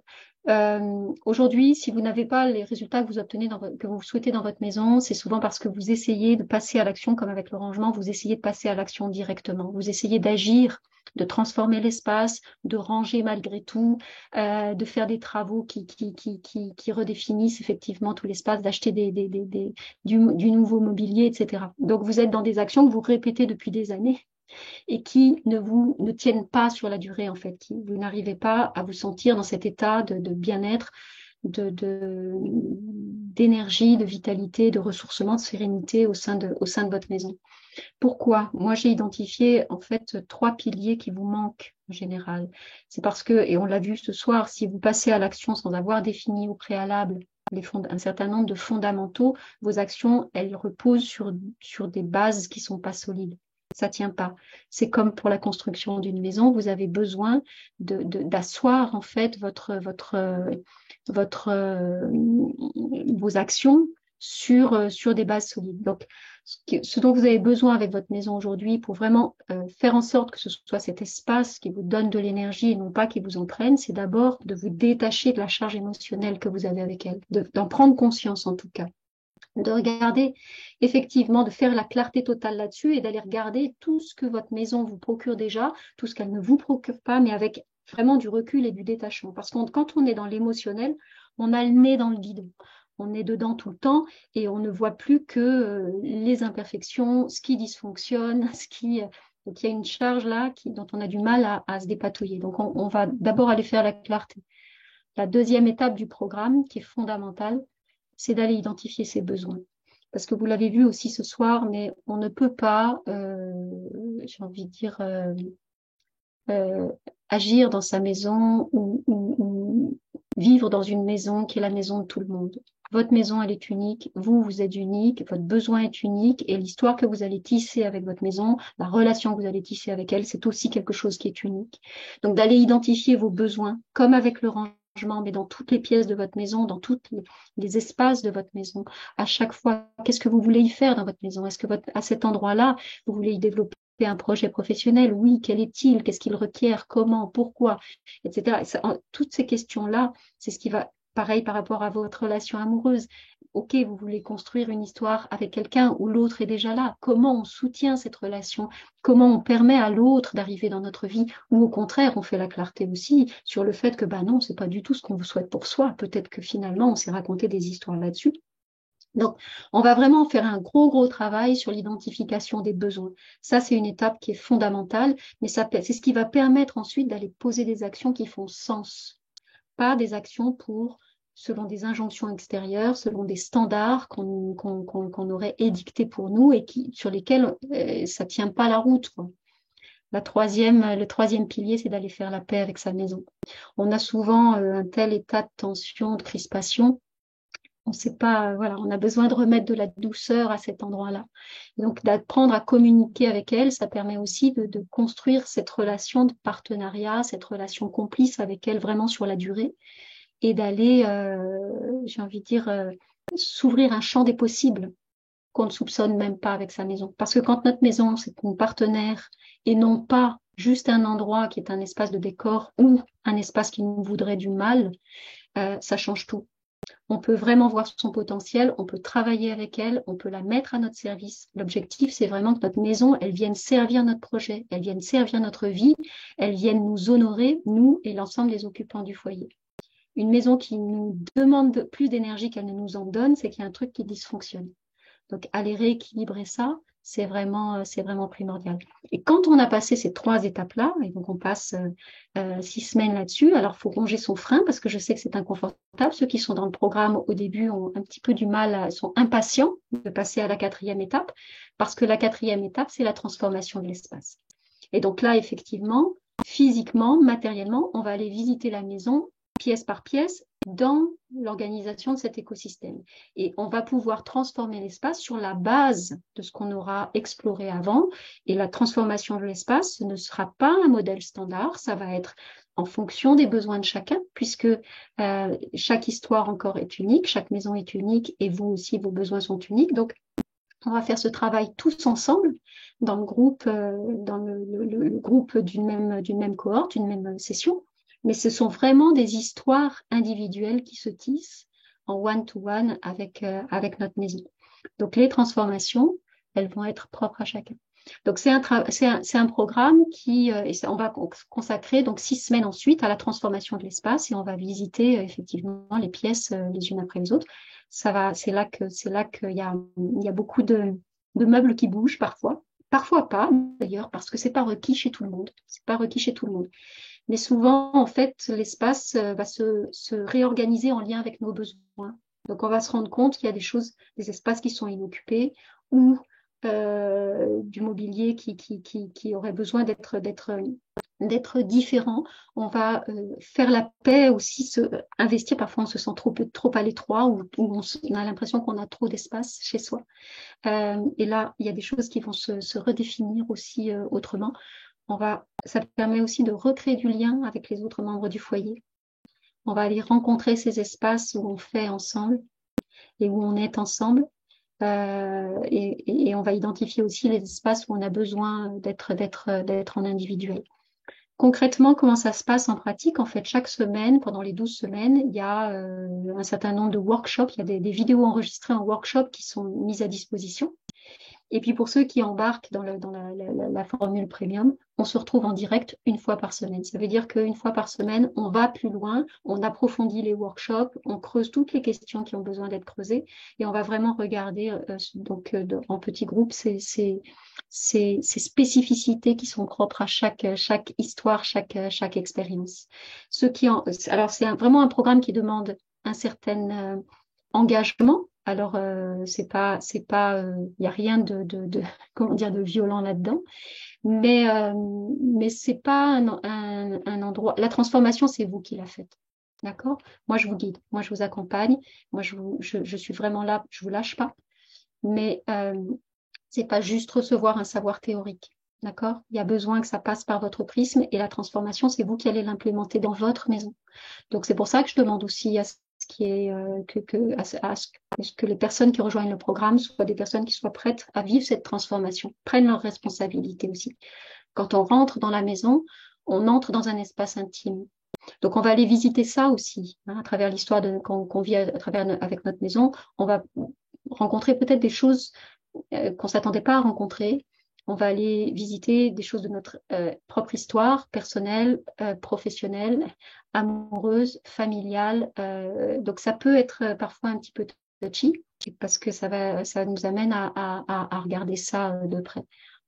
A: Aujourd'hui, si vous n'avez pas les résultats que vous obtenez, que vous souhaitez dans votre maison, c'est souvent parce que vous essayez de passer à l'action, comme avec le rangement, vous essayez de passer à l'action directement. Vous essayez d'agir, de transformer l'espace, de ranger malgré tout, de faire des travaux qui redéfinissent effectivement tout l'espace, d'acheter du nouveau mobilier, etc. Donc, vous êtes dans des actions que vous répétez depuis des années et qui ne tiennent pas sur la durée, en fait. Vous n'arrivez pas à vous sentir dans cet état de bien-être, d'énergie, de vitalité, de ressourcement, de sérénité au sein de votre maison. Pourquoi? Moi, j'ai identifié en fait 3 piliers qui vous manquent en général. C'est parce que, et on l'a vu ce soir, si vous passez à l'action sans avoir défini au préalable un certain nombre de fondamentaux, vos actions, elles reposent sur des bases qui sont pas solides. Ça tient pas. C'est comme pour la construction d'une maison, vous avez besoin d'asseoir en fait vos actions sur des bases solides. Donc, ce dont vous avez besoin avec votre maison aujourd'hui pour vraiment faire en sorte que ce soit cet espace qui vous donne de l'énergie et non pas qui vous en prenne, c'est d'abord de vous détacher de la charge émotionnelle que vous avez avec elle, d'en prendre conscience en tout cas, de regarder effectivement, de faire la clarté totale là-dessus et d'aller regarder tout ce que votre maison vous procure déjà, tout ce qu'elle ne vous procure pas, mais avec vraiment du recul et du détachement. Parce que quand on est dans l'émotionnel, on a le nez dans le guidon. On est dedans tout le temps et on ne voit plus que les imperfections, ce qui dysfonctionne, donc il y a une charge là dont on a du mal à se dépatouiller. Donc on va d'abord aller faire la clarté. La deuxième étape du programme, qui est fondamentale, c'est d'aller identifier ses besoins. Parce que vous l'avez vu aussi ce soir, mais on ne peut pas, j'ai envie de dire, agir dans sa maison ou vivre dans une maison qui est la maison de tout le monde. Votre maison, elle est unique, vous êtes unique, votre besoin est unique et l'histoire que vous allez tisser avec votre maison, la relation que vous allez tisser avec elle, c'est aussi quelque chose qui est unique. Donc d'aller identifier vos besoins, comme avec le rangement, mais dans toutes les pièces de votre maison, dans tous les espaces de votre maison. À chaque fois, qu'est-ce que vous voulez y faire dans votre maison? Est-ce que à cet endroit-là, vous voulez y développer un projet professionnel? Oui, quel est-il? Qu'est-ce qu'il requiert? Comment? Pourquoi? Etc. Toutes ces questions-là, c'est ce qui va, pareil par rapport à votre relation amoureuse. Ok, vous voulez construire une histoire avec quelqu'un où l'autre est déjà là. Comment on soutient cette relation? Comment on permet à l'autre d'arriver dans notre vie? Ou au contraire, on fait la clarté aussi sur le fait que, non, c'est pas du tout ce qu'on vous souhaite pour soi. Peut-être que finalement, on s'est raconté des histoires là-dessus. Donc, on va vraiment faire un gros travail sur l'identification des besoins. Ça, c'est une étape qui est fondamentale, mais c'est ce qui va permettre ensuite d'aller poser des actions qui font sens, pas des actions selon des injonctions extérieures, selon des standards qu'on aurait édictés pour nous et sur lesquels ça ne tient pas la route, quoi. Le troisième pilier, c'est d'aller faire la paix avec sa maison. On a souvent un tel état de tension, de crispation. On sait pas, voilà, on a besoin de remettre de la douceur à cet endroit-là. Donc, d'apprendre à communiquer avec elle, ça permet aussi de construire cette relation de partenariat, cette relation complice avec elle vraiment sur la durée et d'aller, j'ai envie de dire, s'ouvrir un champ des possibles qu'on ne soupçonne même pas avec sa maison. Parce que quand notre maison, c'est une partenaire et non pas juste un endroit qui est un espace de décor ou un espace qui nous voudrait du mal, ça change tout. On peut vraiment voir son potentiel, on peut travailler avec elle, on peut la mettre à notre service. L'objectif, c'est vraiment que notre maison, elle vienne servir notre projet, elle vienne servir notre vie, elle vienne nous honorer, nous et l'ensemble des occupants du foyer. Une maison qui nous demande plus d'énergie qu'elle ne nous en donne, c'est qu'il y a un truc qui dysfonctionne. Donc, aller rééquilibrer ça, c'est vraiment primordial. Et quand on a passé ces 3 étapes-là, et donc on passe 6 semaines là-dessus, alors il faut ronger son frein parce que je sais que c'est inconfortable. Ceux qui sont dans le programme au début ont un petit peu du mal, sont impatients de passer à la 4e étape parce que la 4e étape, c'est la transformation de l'espace. Et donc là, effectivement, physiquement, matériellement, on va aller visiter la maison pièce par pièce dans l'organisation de cet écosystème. Et on va pouvoir transformer l'espace sur la base de ce qu'on aura exploré avant. Et la transformation de l'espace, ce ne sera pas un modèle standard, ça va être en fonction des besoins de chacun, puisque chaque histoire encore est unique, chaque maison est unique et vous aussi, vos besoins sont uniques. Donc, on va faire ce travail tous ensemble dans le groupe, le groupe d'une même cohorte, d'une même session. Mais ce sont vraiment des histoires individuelles qui se tissent en one-to-one avec notre maison. Donc, les transformations, elles vont être propres à chacun. Donc, c'est un programme qui, on va consacrer donc 6 semaines ensuite à la transformation de l'espace et on va visiter effectivement les pièces les unes après les autres. C'est là qu'il y a beaucoup de meubles qui bougent parfois. Parfois pas, d'ailleurs, parce que c'est pas requis chez tout le monde. C'est pas requis chez tout le monde. Mais souvent, en fait, l'espace va se réorganiser en lien avec nos besoins. Donc, on va se rendre compte qu'il y a des espaces qui sont inoccupés ou du mobilier qui aurait besoin d'être différent. On va faire la paix aussi, investir. Parfois, on se sent trop à l'étroit ou on a l'impression qu'on a trop d'espace chez soi. Et là, il y a des choses qui vont se redéfinir aussi autrement. Ça permet aussi de recréer du lien avec les autres membres du foyer. On va aller rencontrer ces espaces où on fait ensemble et où on est ensemble. Et on va identifier aussi les espaces où on a besoin d'être en individuel. Concrètement, comment ça se passe en pratique? En fait, chaque semaine, pendant les 12 semaines, il y a un certain nombre de workshops, il y a des vidéos enregistrées en workshop qui sont mises à disposition. Et puis pour ceux qui embarquent dans la formule premium, on se retrouve en direct une fois par semaine. Ça veut dire qu'une fois par semaine, on va plus loin, on approfondit les workshops, on creuse toutes les questions qui ont besoin d'être creusées et on va vraiment regarder en petits groupes ces spécificités qui sont propres à chaque histoire, chaque expérience. Alors vraiment un programme qui demande un certain engagement. Alors, y a rien comment dire, de violent là-dedans. Mais c'est pas un endroit. La transformation, c'est vous qui la faites. D'accord? Moi, je vous guide. Moi, je vous accompagne. Moi, je suis vraiment là. Je vous lâche pas. Mais c'est pas juste recevoir un savoir théorique. D'accord? Il y a besoin que ça passe par votre prisme et la transformation, c'est vous qui allez l'implémenter dans votre maison. Donc, c'est pour ça que je demande aussi à ce qui est à ce que les personnes qui rejoignent le programme soient des personnes qui soient prêtes à vivre cette transformation, prennent leurs responsabilités aussi. Quand on rentre dans la maison, on entre dans un espace intime. Donc, on va aller visiter ça aussi, hein, à travers l'histoire qu'on vit à travers avec notre maison. On va rencontrer peut-être des choses qu'on ne s'attendait pas à rencontrer. On va aller visiter des choses de notre propre histoire, personnelle, professionnelle, amoureuse, familiale. Donc, ça peut être parfois un petit peu touchy parce que ça nous amène à regarder ça de près.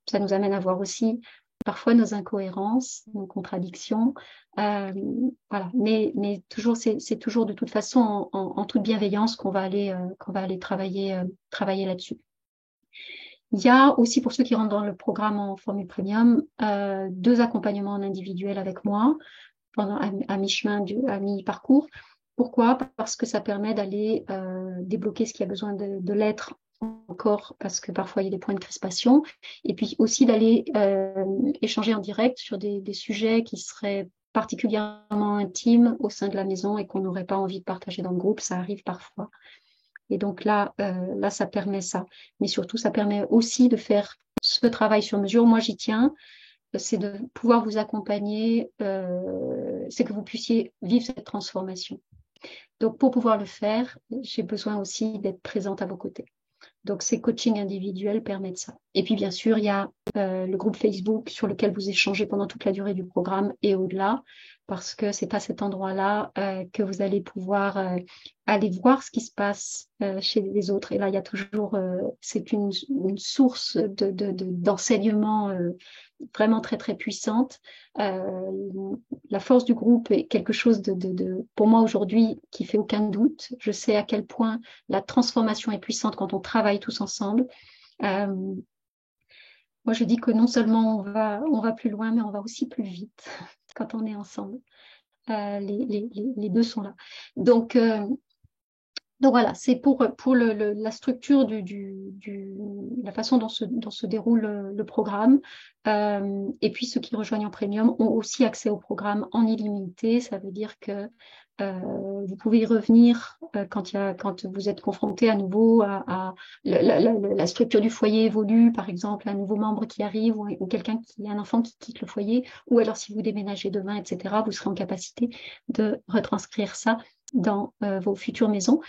A: Ça nous amène à voir aussi parfois nos incohérences, nos contradictions. Voilà. Mais toujours, c'est toujours de toute façon en toute bienveillance qu'on va aller travailler là-dessus. Il y a aussi, pour ceux qui rentrent dans le programme en formule premium, 2 accompagnements en individuel avec moi pendant à mi-chemin, à mi-parcours. Pourquoi? Parce que ça permet d'aller débloquer ce qui a besoin de l'être encore, parce que parfois il y a des points de crispation, et puis aussi d'aller échanger en direct sur des sujets qui seraient particulièrement intimes au sein de la maison et qu'on n'aurait pas envie de partager dans le groupe. Ça arrive parfois. Et donc là, ça permet ça. Mais surtout, ça permet aussi de faire ce travail sur mesure. Moi, j'y tiens. C'est de pouvoir vous accompagner, c'est que vous puissiez vivre cette transformation. Donc, pour pouvoir le faire, j'ai besoin aussi d'être présente à vos côtés. Donc, ces coachings individuels permettent ça. Et puis, bien sûr, il y a le groupe Facebook sur lequel vous échangez pendant toute la durée du programme et au-delà, parce que c'est à cet endroit-là que vous allez pouvoir aller voir ce qui se passe chez les autres. Et là, il y a toujours, c'est une source d'enseignement vraiment très, très puissante. La force du groupe est quelque chose pour moi aujourd'hui, qui fait aucun doute. Je sais à quel point la transformation est puissante quand on travaille tous ensemble. Euh, Moi, je dis que non seulement on va plus loin, mais on va aussi plus vite quand on est ensemble. Les deux sont là. Donc voilà, c'est pour la structure la façon dont se déroule le programme. Et puis ceux qui rejoignent en premium ont aussi accès au programme en illimité. Ça veut dire que vous pouvez y revenir quand vous êtes confronté à nouveau à la structure du foyer évolue, par exemple, un nouveau membre qui arrive ou quelqu'un un enfant qui quitte le foyer, ou alors si vous déménagez demain, etc., vous serez en capacité de retranscrire ça dans vos futures maisons.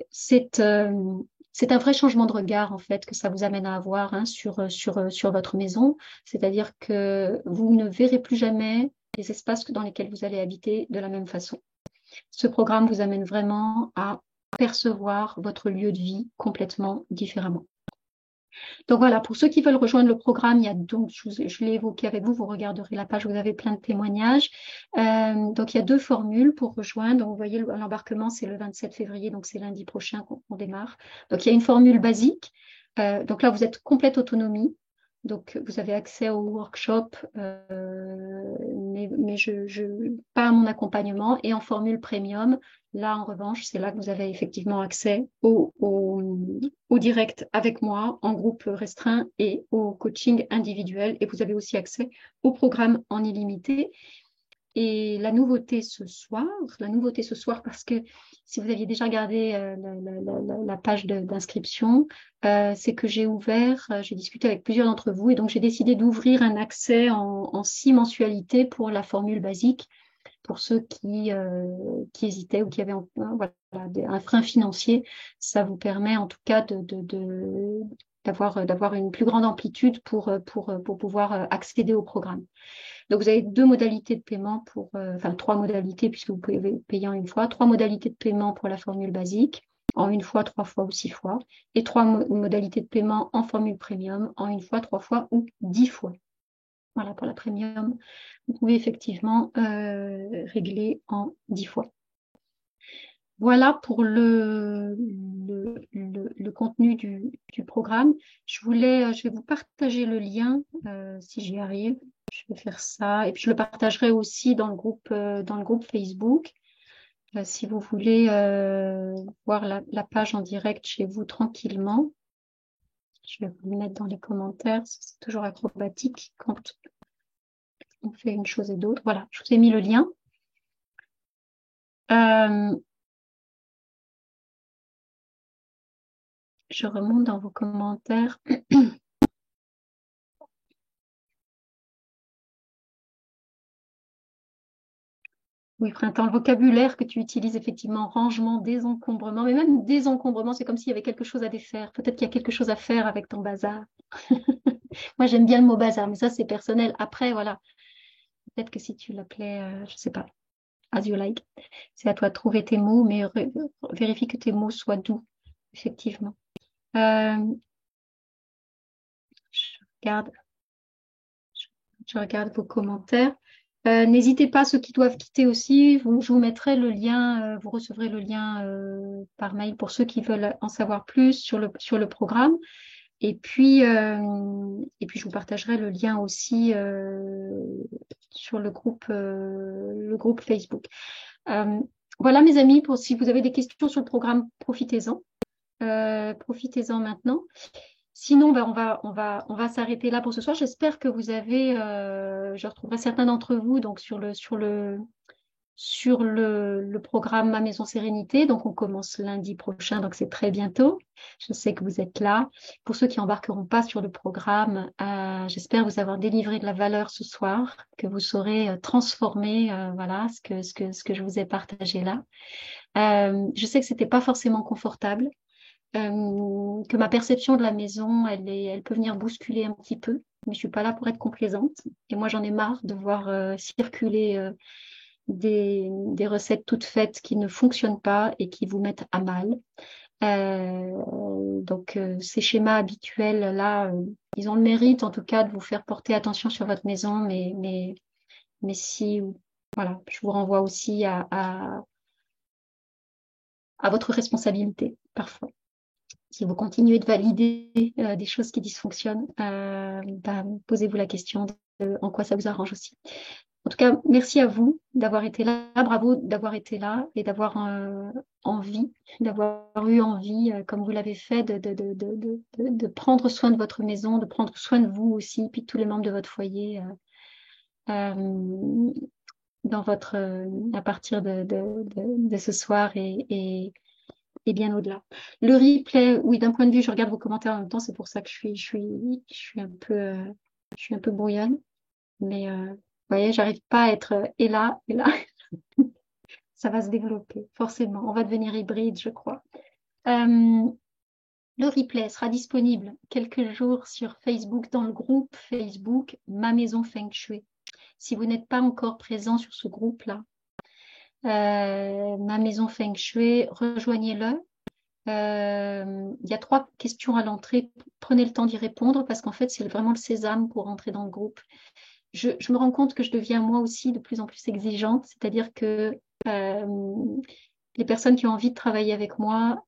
A: C'est un vrai changement de regard, en fait, que ça vous amène à avoir sur votre maison. C'est-à-dire que vous ne verrez plus jamais les espaces dans lesquels vous allez habiter de la même façon. Ce programme vous amène vraiment à percevoir votre lieu de vie complètement différemment. Donc voilà, pour ceux qui veulent rejoindre le programme, il y a donc, je l'ai évoqué avec vous, vous regarderez la page, vous avez plein de témoignages. Donc il y a 2 formules pour rejoindre. Donc vous voyez, l'embarquement, c'est le 27 février, donc c'est lundi prochain qu'on démarre. Donc il y a une formule basique. Donc là, vous êtes complète autonomie. Donc vous avez accès au workshop, mais pas à mon accompagnement. Et en formule premium, là, en revanche, c'est là que vous avez effectivement accès au direct avec moi, en groupe restreint et au coaching individuel. Et vous avez aussi accès au programme en illimité. Et la nouveauté ce soir, parce que si vous aviez déjà regardé la page d'inscription, c'est que j'ai discuté avec plusieurs d'entre vous et donc j'ai décidé d'ouvrir un accès en 6 mensualités pour la formule basique, pour ceux qui hésitaient ou qui avaient voilà, un frein financier. Ça vous permet en tout cas d'avoir une plus grande amplitude pour pouvoir accéder au programme. Donc, vous avez 2 modalités de paiement enfin 3 modalités puisque vous pouvez payer en une fois, 3 modalités de paiement pour la formule basique, en une fois, 3 fois ou 6 fois, et 3 modalités de paiement en formule premium, en une fois, 3 fois ou 10 fois. Voilà, pour la premium, vous pouvez effectivement régler en 10 fois. Voilà pour le contenu du programme. Je vais vous partager le lien si j'y arrive. Je vais faire ça. Et puis je le partagerai aussi dans le groupe Facebook. Si vous voulez voir la page en direct chez vous tranquillement. Je vais vous le mettre dans les commentaires. C'est toujours acrobatique quand on fait une chose et d'autre. Voilà, je vous ai mis le lien. Je remonte dans vos commentaires. Oui, printemps, le vocabulaire que tu utilises, effectivement, rangement, désencombrement, mais même désencombrement, c'est comme s'il y avait quelque chose à défaire. Peut-être qu'il y a quelque chose à faire avec ton bazar. Moi, j'aime bien le mot bazar, mais ça, c'est personnel. Après, voilà, peut-être que si tu l'appelais, je ne sais pas, as you like, c'est à toi de trouver tes mots, mais vérifie que tes mots soient doux, effectivement. Euh, je regarde, je regarde vos commentaires. N'hésitez pas, ceux qui doivent quitter aussi, je vous mettrai le lien, vous recevrez le lien par mail pour ceux qui veulent en savoir plus sur le programme. Et puis, je vous partagerai le lien aussi sur le groupe Facebook. Voilà, mes amis, pour si vous avez des questions sur le programme, profitez-en. Profitez-en maintenant. Sinon, ben, on va s'arrêter là pour ce soir. J'espère que vous avez, je retrouverai certains d'entre vous donc sur le programme Ma Maison Sérénité. Donc, on commence lundi prochain, donc c'est très bientôt. Je sais que vous êtes là. Pour ceux qui embarqueront pas sur le programme, j'espère vous avoir délivré de la valeur ce soir, que vous saurez transformer, voilà, ce que je vous ai partagé là. Je sais que c'était pas forcément confortable, que ma perception de la maison, elle peut venir bousculer un petit peu, mais je suis pas là pour être complaisante. Et moi, j'en ai marre de voir circuler des recettes toutes faites qui ne fonctionnent pas et qui vous mettent à mal. Donc, ces schémas habituels, là, ils ont le mérite, en tout cas, de vous faire porter attention sur votre maison, mais si, voilà, je vous renvoie aussi à votre responsabilité, parfois. Si vous continuez de valider des choses qui dysfonctionnent, posez-vous la question de en quoi ça vous arrange aussi. En tout cas, merci à vous d'avoir été là. Bravo d'avoir été là et d'avoir d'avoir eu envie, comme vous l'avez fait, de prendre soin de votre maison, de prendre soin de vous aussi, puis de tous les membres de votre foyer à partir de ce soir et bien au-delà. Le replay, oui, d'un point de vue, je regarde vos commentaires en même temps, c'est pour ça que je suis un peu brouillonne. Mais vous voyez, j'arrive pas à être et là, et là. Ça va se développer, forcément. On va devenir hybride, je crois. Le replay sera disponible quelques jours sur Facebook, dans le groupe Facebook Ma Maison Feng Shui. Si vous n'êtes pas encore présent sur ce groupe-là, Ma Maison Feng Shui, rejoignez-le. Il y a 3 questions à l'entrée. Prenez le temps d'y répondre parce qu'en fait, c'est vraiment le sésame pour entrer dans le groupe. Je me rends compte que je deviens moi aussi de plus en plus exigeante, c'est-à-dire que les personnes qui ont envie de travailler avec moi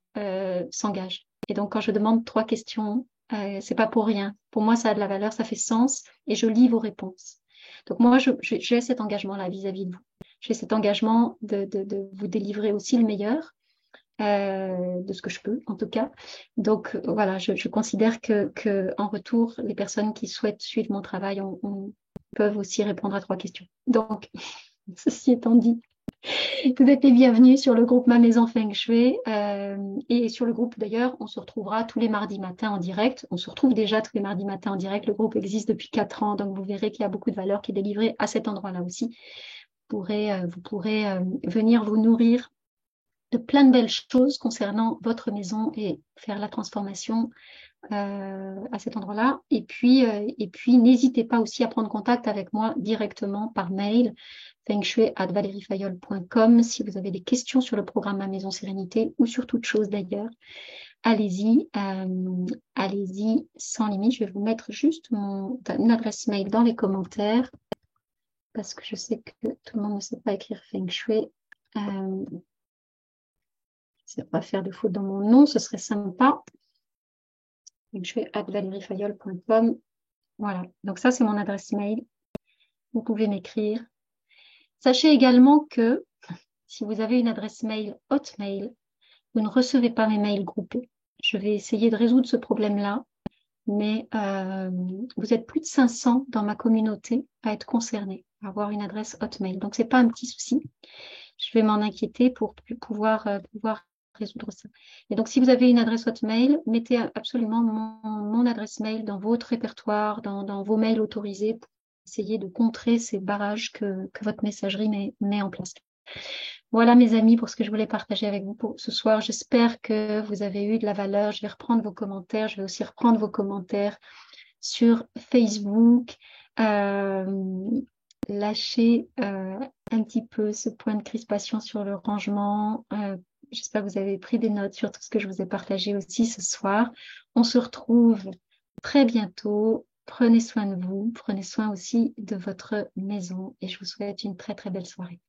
A: s'engagent. Et donc, quand je demande 3 questions, c'est pas pour rien. Pour moi, ça a de la valeur, ça fait sens et je lis vos réponses. Donc, moi, j'ai cet engagement-là vis-à-vis de vous. J'ai cet engagement de vous délivrer aussi le meilleur. De ce que je peux en tout cas. Donc voilà, je considère que en retour, les personnes qui souhaitent suivre mon travail peuvent aussi répondre à 3 questions. Donc, ceci étant dit, vous êtes les bienvenus sur le groupe Ma Maison Feng Shui. Et sur le groupe d'ailleurs, on se retrouvera tous les mardis matins en direct. On se retrouve déjà tous les mardis matins en direct. Le groupe existe depuis 4 ans, donc vous verrez qu'il y a beaucoup de valeur qui est délivrée à cet endroit-là aussi. Vous pourrez venir vous nourrir de plein de belles choses concernant votre maison et faire la transformation à cet endroit-là. Et puis, n'hésitez pas aussi à prendre contact avec moi directement par mail, fengshui@valeriefayol.com, si vous avez des questions sur le programme Ma Maison Sérénité ou sur toute chose d'ailleurs. Allez-y, allez-y sans limite. Je vais vous mettre juste une adresse mail dans les commentaires parce que je sais que tout le monde ne sait pas écrire Feng Shui. Ça ne va pas faire de faute dans mon nom, ce serait sympa. Donc, je vais @valeriefayol.com. Voilà, donc ça, c'est mon adresse mail. Vous pouvez m'écrire. Sachez également que si vous avez une adresse mail Hotmail, vous ne recevez pas mes mails groupés. Je vais essayer de résoudre ce problème-là, mais vous êtes plus de 500 dans ma communauté à être concernés, à avoir une adresse Hotmail. Donc, ce n'est pas un petit souci. Je vais m'en inquiéter pour pouvoir résoudre ça. Et donc, si vous avez une adresse Hotmail, mettez absolument mon adresse mail dans votre répertoire, dans vos mails autorisés pour essayer de contrer ces barrages que votre messagerie met en place. Voilà, mes amis, pour ce que je voulais partager avec vous pour ce soir. J'espère que vous avez eu de la valeur. Je vais reprendre vos commentaires. Je vais aussi reprendre vos commentaires sur Facebook. Lâchez un petit peu ce point de crispation sur le rangement. J'espère que vous avez pris des notes sur tout ce que je vous ai partagé aussi ce soir. On se retrouve très bientôt. Prenez soin de vous. Prenez soin aussi de votre maison et je vous souhaite une très très belle soirée.